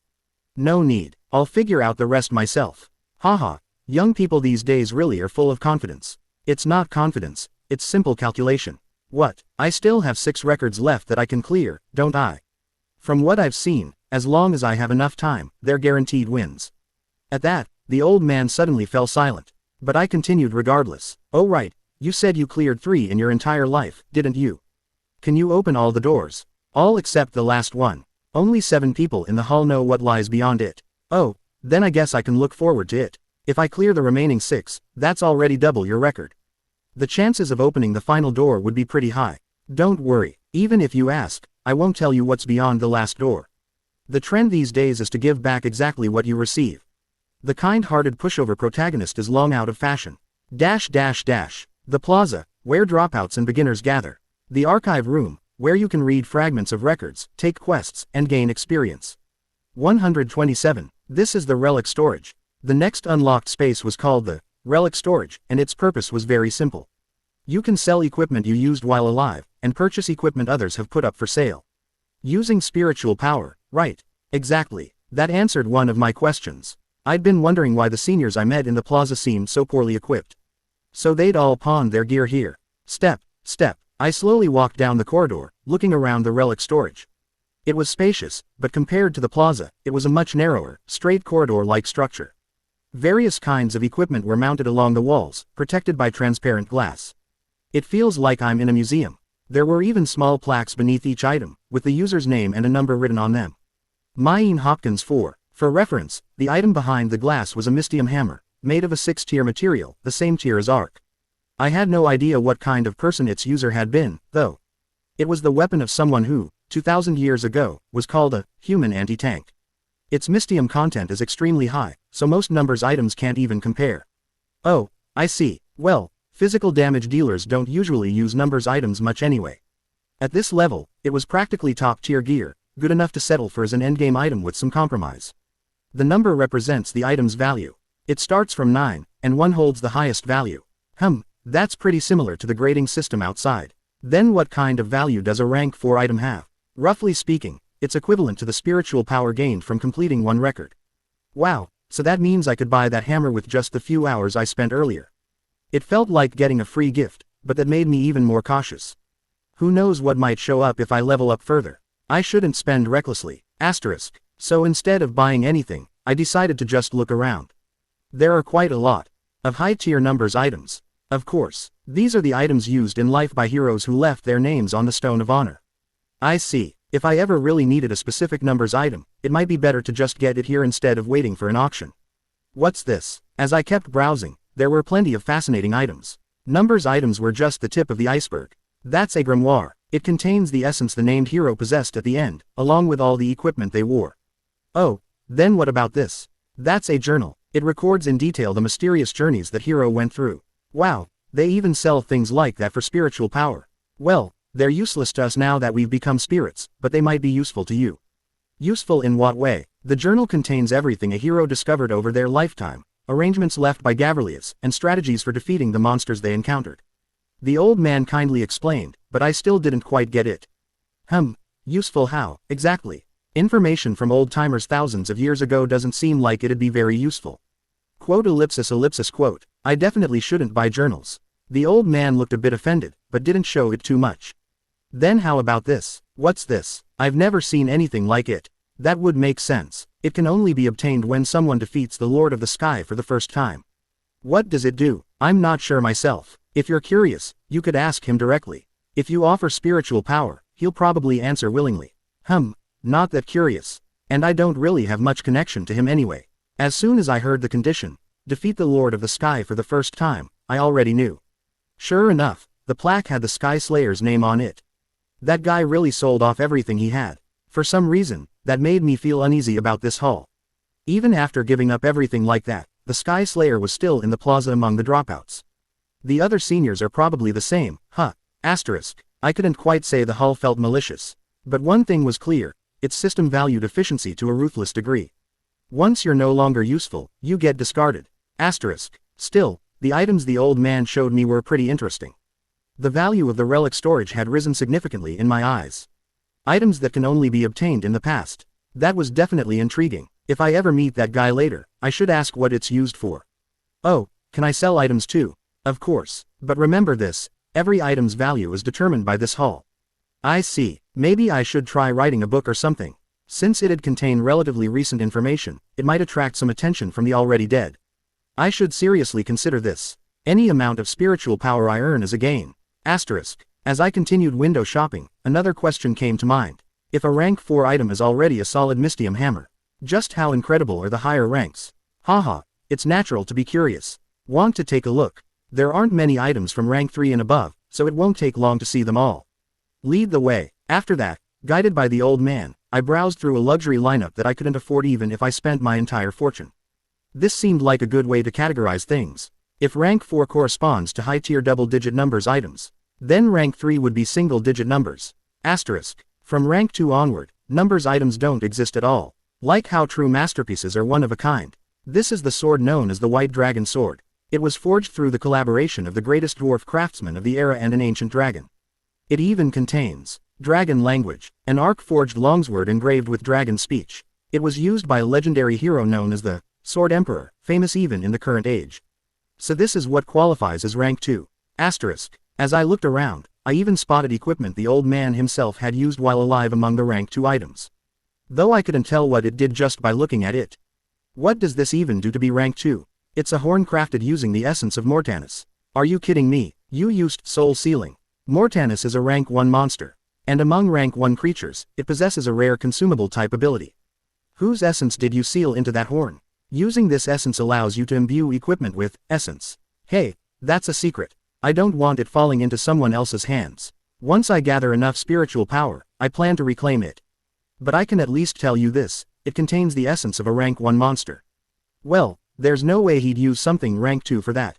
No need, I'll figure out the rest myself. Haha, young people these days really are full of confidence. It's not confidence, it's simple calculation. What, I still have 6 records left that I can clear, don't I? From what I've seen, as long as I have enough time, they're guaranteed wins. At that, the old man suddenly fell silent. But I continued regardless. Oh right, you said you cleared 3 in your entire life, didn't you? Can you open all the doors? All except the last one. Only 7 people in the hall know what lies beyond it. Oh, then I guess I can look forward to it. If I clear the remaining 6, that's already double your record. The chances of opening the final door would be pretty high. Don't worry, even if you ask, I won't tell you what's beyond the last door. The trend these days is to give back exactly what you receive. The kind-hearted pushover protagonist is long out of fashion. The plaza, where dropouts and beginners gather. The archive room, where you can read fragments of records, take quests, and gain experience. 127. This is the relic storage. The next unlocked space was called the relic storage, and its purpose was very simple. You can sell equipment you used while alive, and purchase equipment others have put up for sale. Using spiritual power, right? Exactly. That answered one of my questions. I'd been wondering why the seniors I met in the plaza seemed so poorly equipped. So they'd all pawned their gear here. Step. I slowly walked down the corridor, looking around the relic storage. It was spacious, but compared to the plaza, it was a much narrower, straight corridor-like structure. Various kinds of equipment were mounted along the walls, protected by transparent glass. It feels like I'm in a museum. There were even small plaques beneath each item, with the user's name and a number written on them. Mine Hopkins 4. For reference, the item behind the glass was a mystium hammer, made of a 6-tier material, the same tier as Arc. I had no idea what kind of person its user had been, though. It was the weapon of someone who, 2,000 years ago, was called a human anti-tank. Its mystium content is extremely high, so most numbers items can't even compare. Oh, I see. Well, physical damage dealers don't usually use numbers items much anyway. At this level, it was practically top-tier gear, good enough to settle for as an endgame item with some compromise. The number represents the item's value. It starts from 9, and 1 holds the highest value. That's pretty similar to the grading system outside. Then what kind of value does a rank 4 item have? Roughly speaking, it's equivalent to the spiritual power gained from completing one record. Wow, so that means I could buy that hammer with just the few hours I spent earlier. It felt like getting a free gift, but that made me even more cautious. Who knows what might show up if I level up further? I shouldn't spend recklessly. So instead of buying anything, I decided to just look around. There are quite a lot of high-tier numbers items. Of course, these are the items used in life by heroes who left their names on the Stone of Honor. I see. If I ever really needed a specific numbers item, it might be better to just get it here instead of waiting for an auction. What's this? As I kept browsing, there were plenty of fascinating items. Numbers items were just the tip of the iceberg. That's a grimoire. It contains the essence the named hero possessed at the end, along with all the equipment they wore. Oh, then what about this? That's a journal. It records in detail the mysterious journeys that hero went through. Wow, they even sell things like that for spiritual power. Well, they're useless to us now that we've become spirits, but they might be useful to you. Useful in what way? The journal contains everything a hero discovered over their lifetime, arrangements left by Gavrilius, and strategies for defeating the monsters they encountered. The old man kindly explained, but I still didn't quite get it. Useful how, exactly? Information from old-timers thousands of years ago doesn't seem like it'd be very useful. Quote ellipsis quote. I definitely shouldn't buy journals. The old man looked a bit offended, but didn't show it too much. Then how about this? What's this? I've never seen anything like it. That would make sense. It can only be obtained when someone defeats the Lord of the Sky for the first time. What does it do? I'm not sure myself. If you're curious, you could ask him directly. If you offer spiritual power, he'll probably answer willingly. Not that curious. And I don't really have much connection to him anyway. As soon as I heard the condition, defeat the Lord of the Sky for the first time, I already knew. Sure enough, the plaque had the Sky Slayer's name on it. That guy really sold off everything he had. For some reason, that made me feel uneasy about this haul. Even after giving up everything like that, the Sky Slayer was still in the plaza among the dropouts. The other seniors are probably the same, I couldn't quite say the haul felt malicious. But one thing was clear, its system valued efficiency to a ruthless degree. Once you're no longer useful, you get discarded. Still, the items the old man showed me were pretty interesting. The value of the relic storage had risen significantly in my eyes. Items that can only be obtained in the past. That was definitely intriguing. If I ever meet that guy later, I should ask what it's used for. Oh, can I sell items too? Of course, but remember this, every item's value is determined by this haul. I see, maybe I should try writing a book or something. Since it'd contain relatively recent information, it might attract some attention from the already dead. I should seriously consider this. Any amount of spiritual power I earn is a gain. As I continued window shopping, another question came to mind. If a rank 4 item is already a solid mystium hammer, just how incredible are the higher ranks? It's natural to be curious. Want to take a look? There aren't many items from rank 3 and above, so it won't take long to see them all. Lead the way. After that, guided by the old man, I browsed through a luxury lineup that I couldn't afford even if I spent my entire fortune. This seemed like a good way to categorize things. If rank 4 corresponds to high-tier double-digit numbers items, then rank 3 would be single-digit numbers. From rank 2 onward, numbers items don't exist at all. Like how true masterpieces are one of a kind. This is the sword known as the White Dragon Sword. It was forged through the collaboration of the greatest dwarf craftsmen of the era and an ancient dragon. It even contains dragon language, an arc-forged longsword engraved with dragon speech. It was used by a legendary hero known as the Sword Emperor, famous even in the current age. So this is what qualifies as rank 2. Asterisk. As I looked around, I even spotted equipment the old man himself had used while alive among the rank 2 items. Though I couldn't tell what it did just by looking at it. What does this even do to be rank 2? It's a horn crafted using the essence of Mortanus. Are you kidding me? You used soul sealing. Mortanus is a rank 1 monster. And among rank 1 creatures, it possesses a rare consumable type ability. Whose essence did you seal into that horn? Using this essence allows you to imbue equipment with essence. Hey, that's a secret. I don't want it falling into someone else's hands. Once I gather enough spiritual power, I plan to reclaim it. But I can at least tell you this, it contains the essence of a rank 1 monster. Well, there's no way he'd use something rank 2 for that.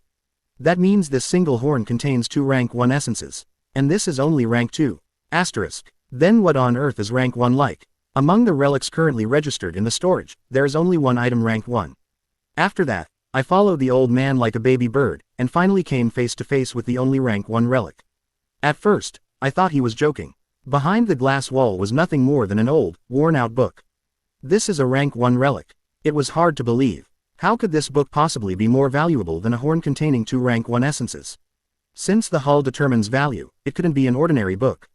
That means this single horn contains 2 rank 1 essences. And this is only rank 2. Asterisk. Then what on earth is rank 1 like? Among the relics currently registered in the storage, there is only one item rank 1. After that, I followed the old man like a baby bird, and finally came face to face with the only rank 1 relic. At first, I thought he was joking. Behind the glass wall was nothing more than an old, worn-out book. This is a rank 1 relic. It was hard to believe. How could this book possibly be more valuable than a horn containing 2 rank 1 essences? Since the hull determines value, it couldn't be an ordinary book.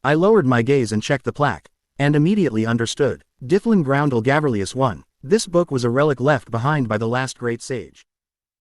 I lowered my gaze and checked the plaque, and immediately understood. Dithlin Groundle Gaverlius 1. This book was a relic left behind by the last great sage.